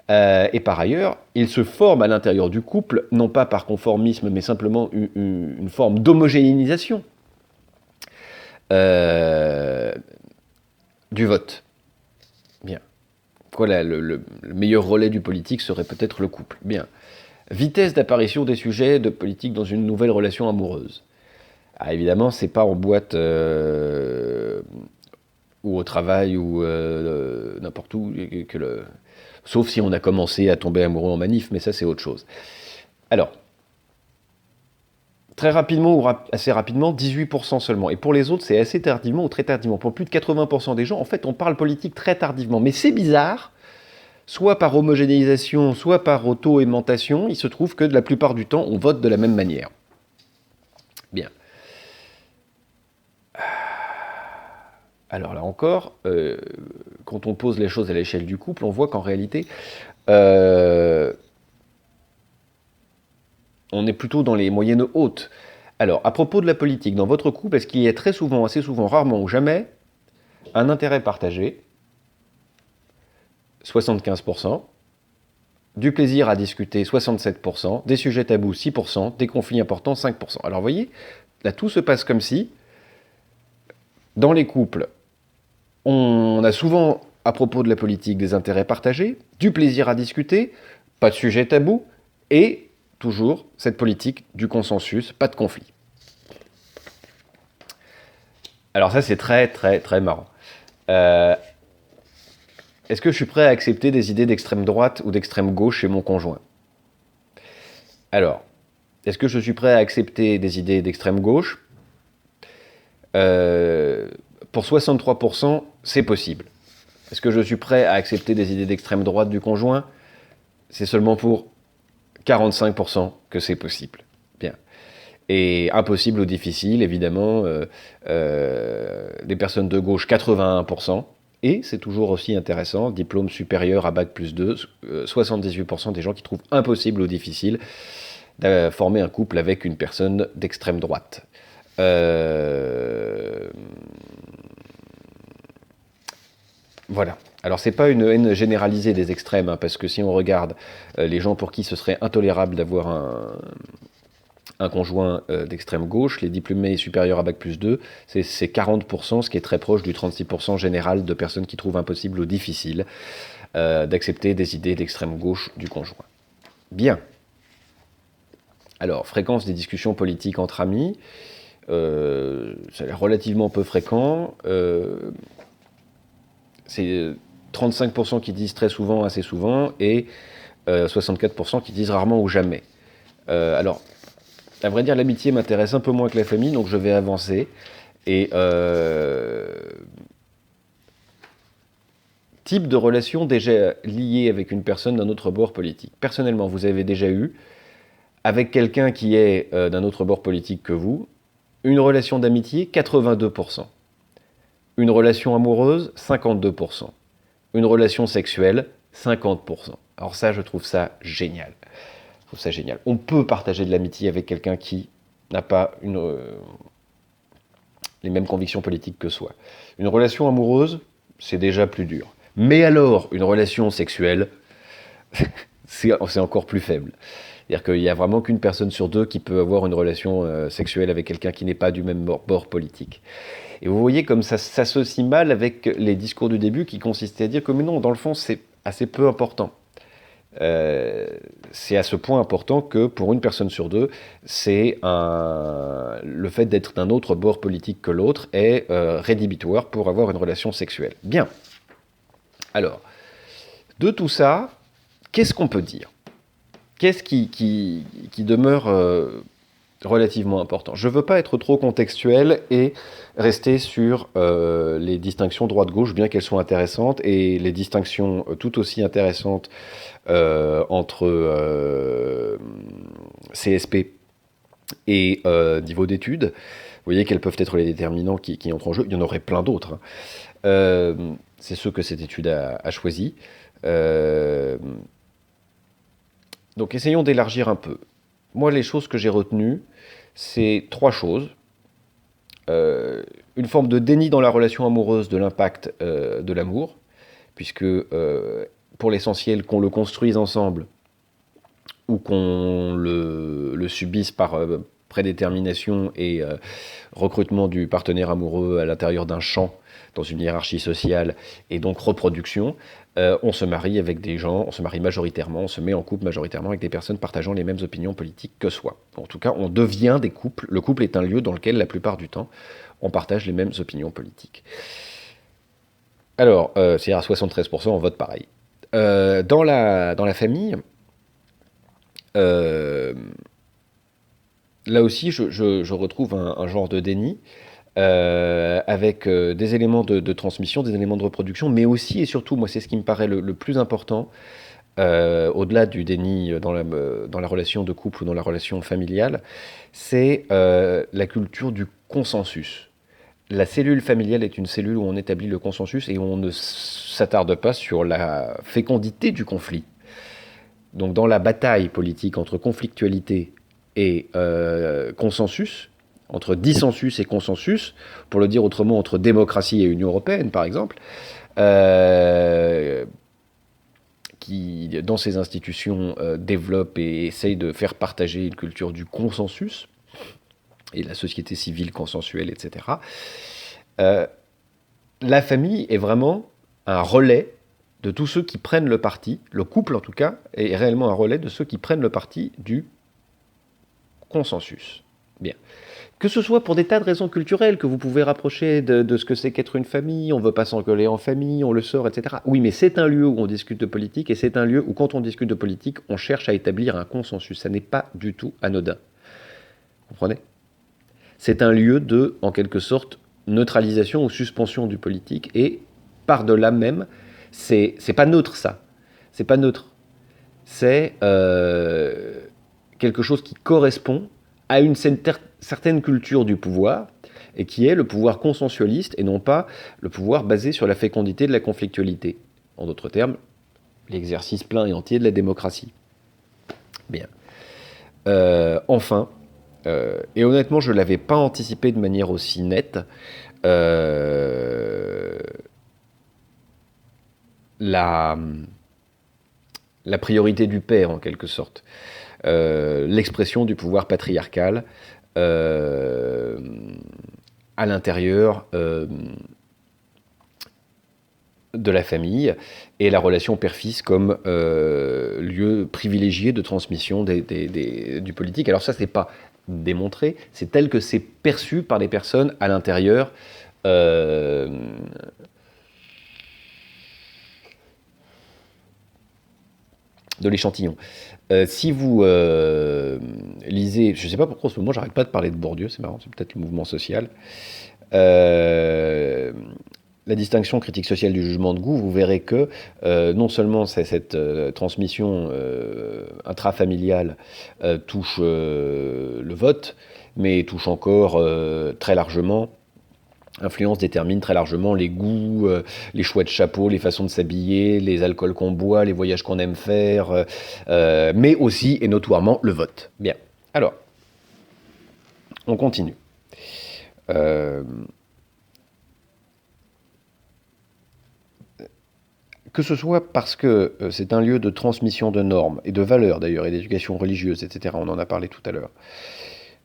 et par ailleurs, il se forme à l'intérieur du couple, non pas par conformisme, mais simplement une forme d'homogénéisation du vote. Bien. Voilà, le meilleur relais du politique serait peut-être le couple. Bien. Vitesse d'apparition des sujets de politique dans une nouvelle relation amoureuse. Ah, évidemment, c'est pas en boîte ou au travail ou n'importe où que le... Sauf si on a commencé à tomber amoureux en manif, mais ça c'est autre chose. Alors, très rapidement ou assez rapidement, 18% seulement. Et pour les autres, c'est assez tardivement ou très tardivement. Pour plus de 80% des gens, en fait, on parle politique très tardivement. Mais c'est bizarre, soit par homogénéisation, soit par auto-aimantation, il se trouve que la plupart du temps, on vote de la même manière. Bien. Alors là encore, quand on pose les choses à l'échelle du couple, on voit qu'en réalité, on est plutôt dans les moyennes hautes. Alors, à propos de la politique, dans votre couple, est-ce qu'il y a très souvent, assez souvent, rarement ou jamais, un intérêt partagé, 75%, du plaisir à discuter, 67%, des sujets tabous, 6%, des conflits importants, 5%. Alors, vous voyez, là, tout se passe comme si, dans les couples, on a souvent, à propos de la politique, des intérêts partagés, du plaisir à discuter, pas de sujet tabou, et toujours cette politique du consensus, pas de conflit. Alors ça, c'est très, très, très marrant. Euh, Est-ce que je suis prêt à accepter des idées d'extrême droite ou d'extrême gauche chez mon conjoint? Alors, est-ce que je suis prêt à accepter des idées d'extrême gauche? Pour 63%, c'est possible. Est-ce que je suis prêt à accepter des idées d'extrême droite du conjoint? C'est seulement pour 45% que c'est possible. Bien. Et impossible ou difficile, évidemment, des personnes de gauche, 81%. Et c'est toujours aussi intéressant, diplôme supérieur à Bac plus 2, 78% des gens qui trouvent impossible ou difficile de former un couple avec une personne d'extrême droite. Voilà. Alors c'est pas une haine généralisée des extrêmes, hein, parce que si on regarde les gens pour qui ce serait intolérable d'avoir un conjoint d'extrême gauche, les diplômés supérieurs à Bac plus 2, c'est 40%, ce qui est très proche du 36% général de personnes qui trouvent impossible ou difficile d'accepter des idées d'extrême gauche du conjoint. Bien. Alors, fréquence des discussions politiques entre amis, ça a l'air relativement peu fréquent. C'est 35% qui disent très souvent, assez souvent, et 64% qui disent rarement ou jamais. Alors, à vrai dire, l'amitié m'intéresse un peu moins que la famille, donc je vais avancer. Et type de relation déjà liée avec une personne d'un autre bord politique. Personnellement, vous avez déjà eu, avec quelqu'un qui est d'un autre bord politique que vous, une relation d'amitié, 82%. Une relation amoureuse, 52%. Une relation sexuelle, 50%. Alors ça, je trouve ça génial. Je trouve ça génial. On peut partager de l'amitié avec quelqu'un qui n'a pas les mêmes convictions politiques que soi. Une relation amoureuse, c'est déjà plus dur. Mais alors, une relation sexuelle, c'est encore plus faible. C'est-à-dire qu'il n'y a vraiment qu'une personne sur deux qui peut avoir une relation sexuelle avec quelqu'un qui n'est pas du même bord politique. Et vous voyez comme ça s'associe mal avec les discours du début qui consistaient à dire que mais non, dans le fond, c'est assez peu important. C'est à ce point important que pour une personne sur deux, le fait d'être d'un autre bord politique que l'autre est rédhibitoire pour avoir une relation sexuelle. Bien. Alors, de tout ça, qu'est-ce qu'on peut dire? Qu'est-ce qui demeure relativement important? Je ne veux pas être trop contextuel et rester sur les distinctions droite-gauche, bien qu'elles soient intéressantes, et les distinctions tout aussi intéressantes entre CSP et niveau d'études. Vous voyez quels peuvent être les déterminants qui entrent en jeu. Il y en aurait plein d'autres, hein. C'est ceux que cette étude a choisi. Donc essayons d'élargir un peu. Moi, les choses que j'ai retenues, c'est 3 choses. Une forme de déni dans la relation amoureuse de l'impact de l'amour, puisque pour l'essentiel, qu'on le construise ensemble ou qu'on le subisse par prédétermination et recrutement du partenaire amoureux à l'intérieur d'un champ, dans une hiérarchie sociale, et donc reproduction, on se marie avec des gens, on se marie majoritairement, on se met en couple majoritairement avec des personnes partageant les mêmes opinions politiques que soi. En tout cas, on devient des couples. Le couple est un lieu dans lequel, la plupart du temps, on partage les mêmes opinions politiques. Alors, c'est à 73%, on vote pareil. Dans la famille, là aussi, je retrouve un genre de déni, avec des éléments de transmission, des éléments de reproduction, mais aussi et surtout, moi c'est ce qui me paraît le plus important, au-delà du déni dans la relation de couple ou dans la relation familiale, c'est la culture du consensus. La cellule familiale est une cellule où on établit le consensus et où on ne s'attarde pas sur la fécondité du conflit. Donc dans la bataille politique entre conflictualité et consensus, entre dissensus et consensus, pour le dire autrement, entre démocratie et Union européenne, par exemple, qui, dans ces institutions, développe et essaye de faire partager une culture du consensus, et la société civile consensuelle, etc. Euh, la famille est vraiment un relais de tous ceux qui prennent le parti, le couple en tout cas, est réellement un relais de ceux qui prennent le parti du consensus. Bien. Que ce soit pour des tas de raisons culturelles que vous pouvez rapprocher de ce que c'est qu'être une famille, on ne veut pas s'engueuler en famille, on le sort, etc. Oui, mais c'est un lieu où on discute de politique, et c'est un lieu où, quand on discute de politique, on cherche à établir un consensus. Ça n'est pas du tout anodin. Vous comprenez? C'est un lieu de, en quelque sorte, neutralisation ou suspension du politique, et par-delà même, c'est pas neutre ça. C'est pas neutre. C'est quelque chose qui correspond à une certaine culture du pouvoir, et qui est le pouvoir consensualiste, et non pas le pouvoir basé sur la fécondité de la conflictualité. En d'autres termes, l'exercice plein et entier de la démocratie. Bien. Enfin, et honnêtement, je ne l'avais pas anticipé de manière aussi nette, la priorité du père, en quelque sorte. L'expression du pouvoir patriarcal à l'intérieur de la famille, et la relation père-fils comme lieu privilégié de transmission du politique. Alors ça, c'est pas démontré, c'est tel que c'est perçu par les personnes à l'intérieur de l'échantillon. Si vous lisez, je ne sais pas pourquoi en ce moment j'arrête pas de parler de Bourdieu, c'est marrant, c'est peut-être le mouvement social. La distinction critique sociale du jugement de goût, vous verrez que non seulement cette transmission intrafamiliale touche le vote, mais touche encore très largement, influence, détermine très largement les goûts, les choix de chapeau, les façons de s'habiller, les alcools qu'on boit, les voyages qu'on aime faire, mais aussi et notoirement le vote. Bien. Alors, on continue. Que ce soit parce que c'est un lieu de transmission de normes, et de valeurs d'ailleurs, et d'éducation religieuse, etc., on en a parlé tout à l'heure,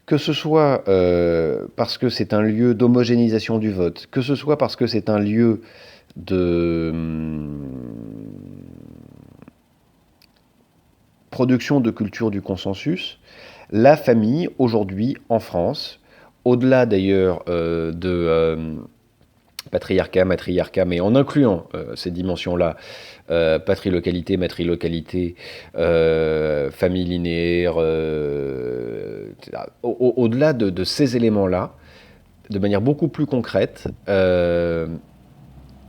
que ce soit parce que c'est un lieu d'homogénéisation du vote, que ce soit parce que c'est un lieu de production de culture du consensus, la famille, aujourd'hui, en France, au-delà d'ailleurs patriarcat, matriarcat, mais en incluant ces dimensions-là, patrilocalité, matrilocalité, famille linéaire, au-delà de ces éléments-là, de manière beaucoup plus concrète,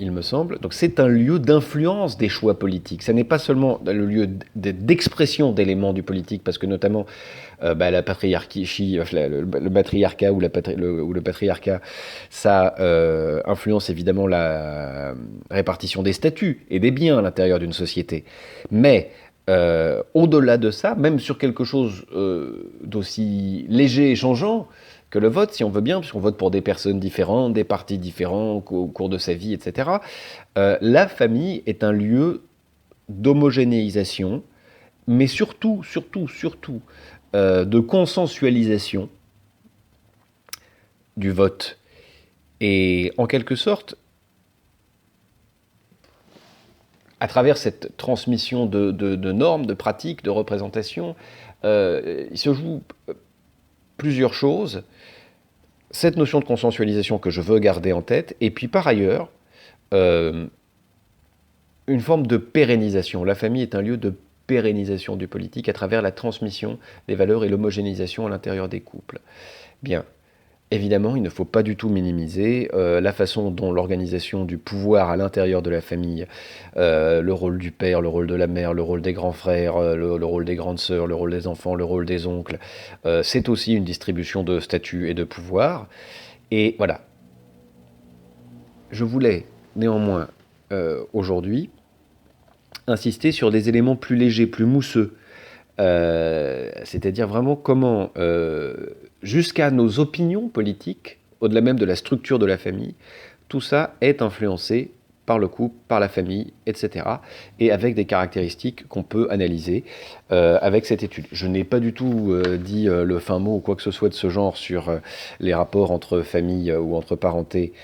il me semble. Donc c'est un lieu d'influence des choix politiques. Ça n'est pas seulement le lieu d'expression d'éléments du politique, parce que notamment la patriarchie, le matriarcat ou le patriarcat, ça influence évidemment la répartition des statuts et des biens à l'intérieur d'une société. Mais au-delà de ça, même sur quelque chose d'aussi léger et changeant que le vote, si on veut bien, puisqu'on vote pour des personnes différentes, des partis différents au cours de sa vie, etc. La famille est un lieu d'homogénéisation, mais surtout, de consensualisation du vote. Et en quelque sorte, à travers cette transmission de normes, de pratiques, de représentations, il se joue plusieurs choses. Cette notion de consensualisation que je veux garder en tête, et puis par ailleurs, une forme de pérennisation. La famille est un lieu de pérennisation du politique à travers la transmission des valeurs et l'homogénéisation à l'intérieur des couples. Bien. Évidemment, il ne faut pas du tout minimiser la façon dont l'organisation du pouvoir à l'intérieur de la famille, le rôle du père, le rôle de la mère, le rôle des grands frères, le rôle des grandes sœurs, le rôle des enfants, le rôle des oncles, c'est aussi une distribution de statut et de pouvoir. Et voilà. Je voulais néanmoins aujourd'hui insister sur des éléments plus légers, plus mousseux, c'est-à-dire vraiment comment jusqu'à nos opinions politiques, au-delà même de la structure de la famille, tout ça est influencé par le couple, par la famille, etc. Et avec des caractéristiques qu'on peut analyser avec cette étude. Je n'ai pas du tout dit le fin mot ou quoi que ce soit de ce genre sur les rapports entre famille ou entre parenté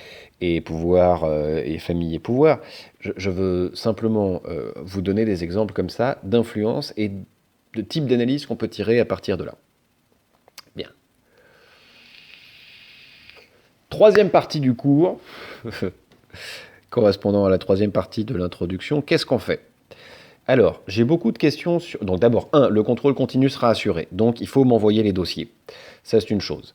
et pouvoir, et famille et pouvoir. Je veux simplement vous donner des exemples comme ça d'influence et de type d'analyse qu'on peut tirer à partir de là. Bien. Troisième partie du cours, correspondant à la troisième partie de l'introduction, qu'est-ce qu'on fait? Alors, j'ai beaucoup de questions sur... Donc d'abord, le contrôle continu sera assuré. Donc il faut m'envoyer les dossiers. Ça, c'est une chose.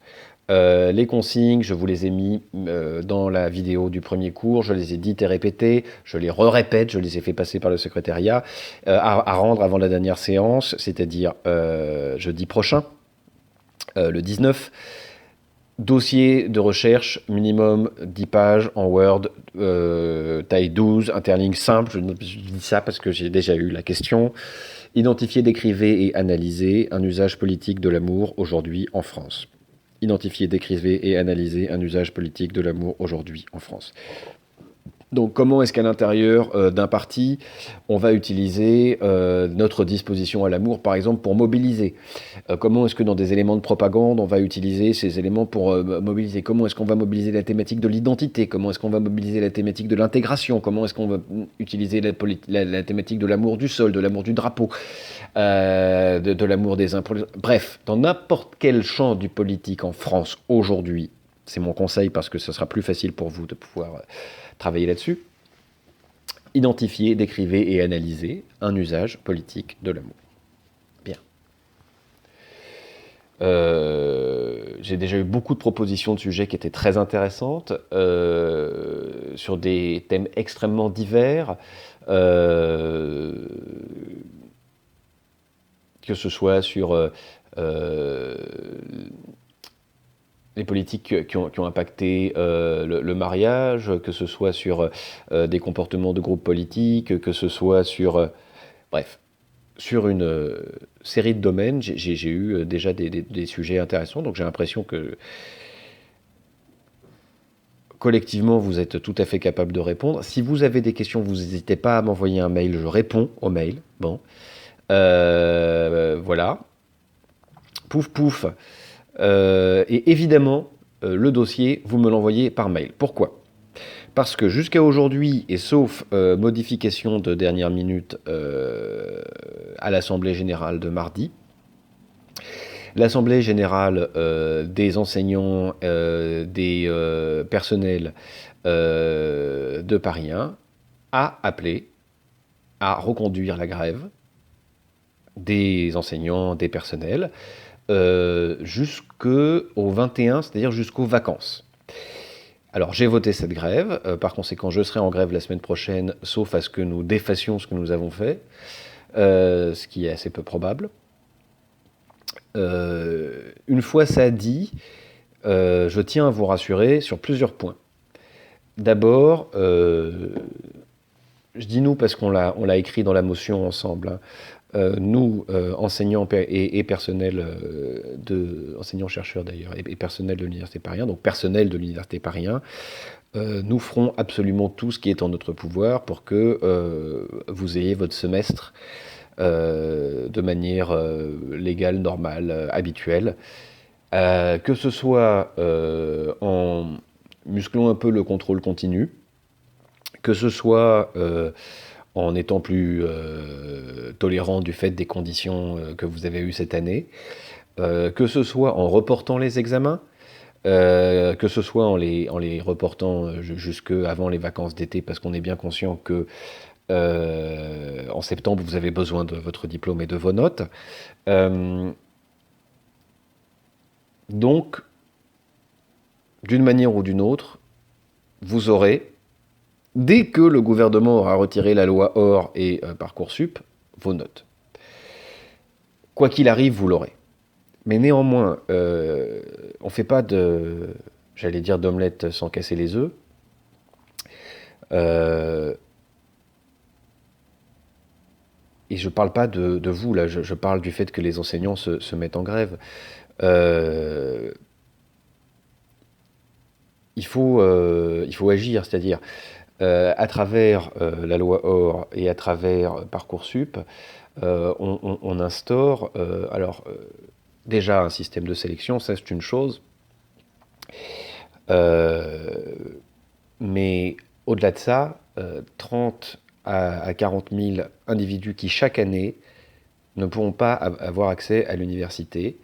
Les consignes, je vous les ai mis dans la vidéo du premier cours, je les ai dites et répétées, je les répète, je les ai fait passer par le secrétariat, à rendre avant la dernière séance, c'est-à-dire jeudi prochain, le 19. Dossier de recherche, minimum 10 pages en Word, taille 12, interligne simple, je dis ça parce que j'ai déjà eu la question. Identifier, décrivez et analyser un usage politique de l'amour aujourd'hui en France. Identifier, décrivez et analyser un usage politique de l'amour aujourd'hui en France. Donc comment est-ce qu'à l'intérieur d'un parti, on va utiliser notre disposition à l'amour, par exemple, pour mobiliser? Comment est-ce que dans des éléments de propagande, on va utiliser ces éléments pour mobiliser? Comment est-ce qu'on va mobiliser la thématique de l'identité? Comment est-ce qu'on va mobiliser la thématique de l'intégration? Comment est-ce qu'on va utiliser la thématique de l'amour du sol, de l'amour du drapeau, de l'amour des uns pour les autres? Bref, dans n'importe quel champ du politique en France aujourd'hui, c'est mon conseil parce que ce sera plus facile pour vous de pouvoir travailler là-dessus. Identifier, décrivez et analyser un usage politique de l'amour. Bien. J'ai déjà eu beaucoup de propositions de sujets qui étaient très intéressantes, sur des thèmes extrêmement divers, que ce soit sur les politiques qui ont impacté le mariage, que ce soit sur des comportements de groupes politiques, que ce soit sur... bref, sur une série de domaines, j'ai eu déjà des sujets intéressants, donc j'ai l'impression que collectivement, vous êtes tout à fait capable de répondre. Si vous avez des questions, vous n'hésitez pas à m'envoyer un mail, je réponds au mail. Bon, voilà. Pouf, pouf. Et évidemment, le dossier, vous me l'envoyez par mail. Pourquoi? Parce que jusqu'à aujourd'hui, et sauf modification de dernière minute à l'Assemblée générale de mardi, l'Assemblée générale des enseignants, des personnels de Paris 1 a appelé à reconduire la grève des enseignants, des personnels, jusqu'au 21, c'est-à-dire jusqu'aux vacances. Alors j'ai voté cette grève, par conséquent je serai en grève la semaine prochaine, sauf à ce que nous défassions ce que nous avons fait, ce qui est assez peu probable. Une fois ça dit, je tiens à vous rassurer sur plusieurs points. D'abord, je dis nous parce qu'on l'a écrit dans la motion ensemble, hein. Nous, enseignants et personnels enseignants-chercheurs d'ailleurs, et personnel de l'Université Paris 1, donc personnel de l'Université Paris 1, nous ferons absolument tout ce qui est en notre pouvoir pour que vous ayez votre semestre de manière légale, normale, habituelle. Que ce soit en musclant un peu le contrôle continu, que ce soit en étant plus tolérant du fait des conditions que vous avez eues cette année, que ce soit en reportant les examens, que ce soit en les reportant jusque avant les vacances d'été, parce qu'on est bien conscient que en septembre, vous avez besoin de votre diplôme et de vos notes. Donc, d'une manière ou d'une autre, vous aurez, dès que le gouvernement aura retiré la loi OR et Parcoursup, vos notes. Quoi qu'il arrive, vous l'aurez. Mais néanmoins, on ne fait pas j'allais dire d'omelette sans casser les œufs. Et je ne parle pas de vous, là, je parle du fait que les enseignants se mettent en grève. Euh, il faut agir, c'est-à-dire à travers la loi OR et à travers Parcoursup, on instaure déjà un système de sélection, ça c'est une chose, euh, mais au-delà de ça, 30 à 40 000 individus qui chaque année ne pourront pas avoir accès à l'université,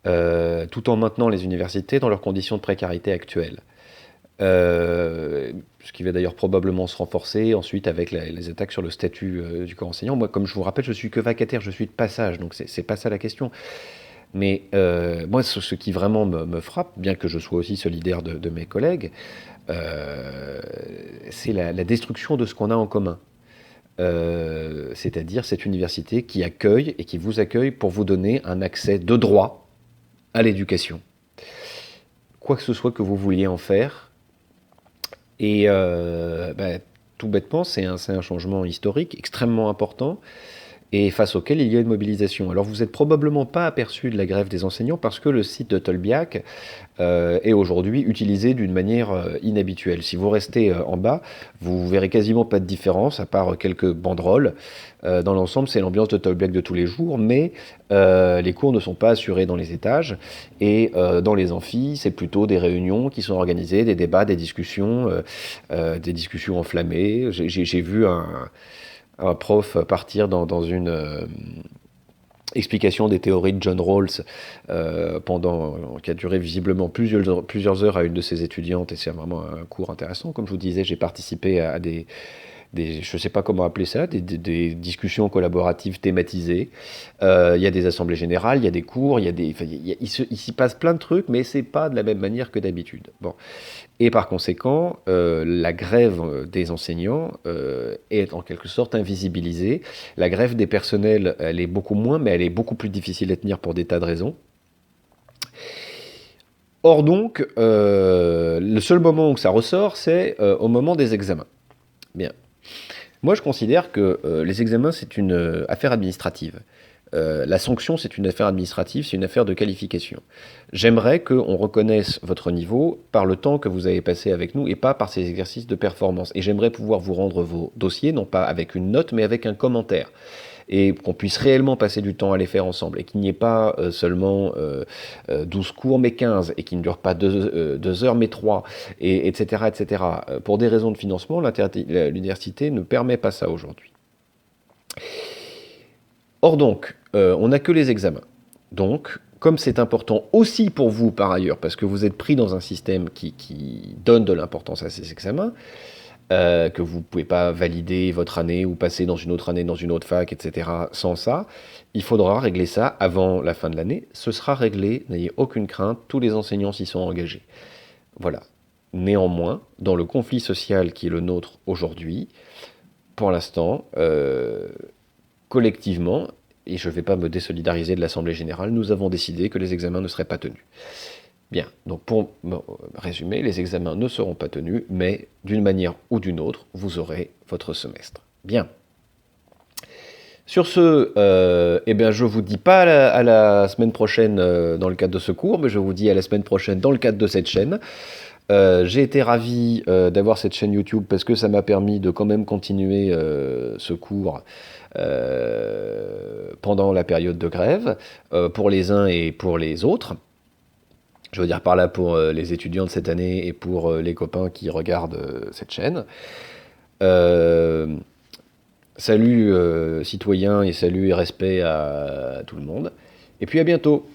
tout en maintenant les universités dans leurs conditions de précarité actuelles. Ce qui va d'ailleurs probablement se renforcer ensuite avec les attaques sur le statut du corps enseignant. Moi, comme je vous rappelle, je suis que vacataire, je suis de passage, donc c'est pas ça la question. Mais moi, ce qui vraiment me frappe, bien que je sois aussi solidaire de mes collègues, euh, c'est la destruction de ce qu'on a en commun. C'est-à-dire cette université qui accueille et qui vous accueille pour vous donner un accès de droit à l'éducation. Quoi que ce soit que vous vouliez en faire, et tout bêtement, c'est un changement historique extrêmement important et face auquel il y a une mobilisation. Alors vous n'êtes probablement pas aperçu de la grève des enseignants parce que le site de Tolbiac est aujourd'hui utilisé d'une manière inhabituelle. Si vous restez en bas, vous verrez quasiment pas de différence, à part quelques banderoles. Dans l'ensemble, c'est l'ambiance de Tolbiac de tous les jours, mais les cours ne sont pas assurés dans les étages, et dans les amphis, c'est plutôt des réunions qui sont organisées, des débats, des discussions enflammées. J'ai vu un prof partir dans une explication des théories de John Rawls qui a duré visiblement plusieurs heures à une de ses étudiantes, et c'est vraiment un cours intéressant. Comme je vous disais, j'ai participé à je ne sais pas comment appeler ça, des discussions collaboratives thématisées. Il y a des assemblées générales, il y a des cours, il s'y passe plein de trucs, mais c'est pas de la même manière que d'habitude. Bon. Et par conséquent, la grève des enseignants est en quelque sorte invisibilisée. La grève des personnels, elle est beaucoup moins, mais elle est beaucoup plus difficile à tenir pour des tas de raisons. Or donc, le seul moment où ça ressort, c'est au moment des examens. Bien. Moi, je considère que les examens, c'est une affaire administrative. La sanction, c'est une affaire administrative, c'est une affaire de qualification. J'aimerais qu'on reconnaisse votre niveau par le temps que vous avez passé avec nous et pas par ces exercices de performance. Et j'aimerais pouvoir vous rendre vos dossiers, non pas avec une note, mais avec un commentaire. Et qu'on puisse réellement passer du temps à les faire ensemble. Et qu'il n'y ait pas seulement 12 cours, mais 15. Et qu'il ne dure pas 2 heures, mais 3. Et, etc., etc. Pour des raisons de financement, l'université ne permet pas ça aujourd'hui. Or donc, on n'a que les examens. Donc, comme c'est important aussi pour vous par ailleurs, parce que vous êtes pris dans un système qui donne de l'importance à ces examens, que vous ne pouvez pas valider votre année ou passer dans une autre année, dans une autre fac, etc. sans ça, il faudra régler ça avant la fin de l'année. Ce sera réglé, n'ayez aucune crainte, tous les enseignants s'y sont engagés. Voilà. Néanmoins, dans le conflit social qui est le nôtre aujourd'hui, pour l'instant, collectivement, et je ne vais pas me désolidariser de l'Assemblée générale, nous avons décidé que les examens ne seraient pas tenus. Bien, donc pour résumer, les examens ne seront pas tenus, mais d'une manière ou d'une autre, vous aurez votre semestre. Bien. Sur ce, je vous dis pas à la semaine prochaine dans le cadre de ce cours, mais je vous dis à la semaine prochaine dans le cadre de cette chaîne. J'ai été ravi d'avoir cette chaîne YouTube parce que ça m'a permis de quand même continuer ce cours pendant la période de grève, pour les uns et pour les autres. Je veux dire par là pour les étudiants de cette année et pour les copains qui regardent cette chaîne. Salut citoyens et salut et respect à tout le monde. Et puis à bientôt.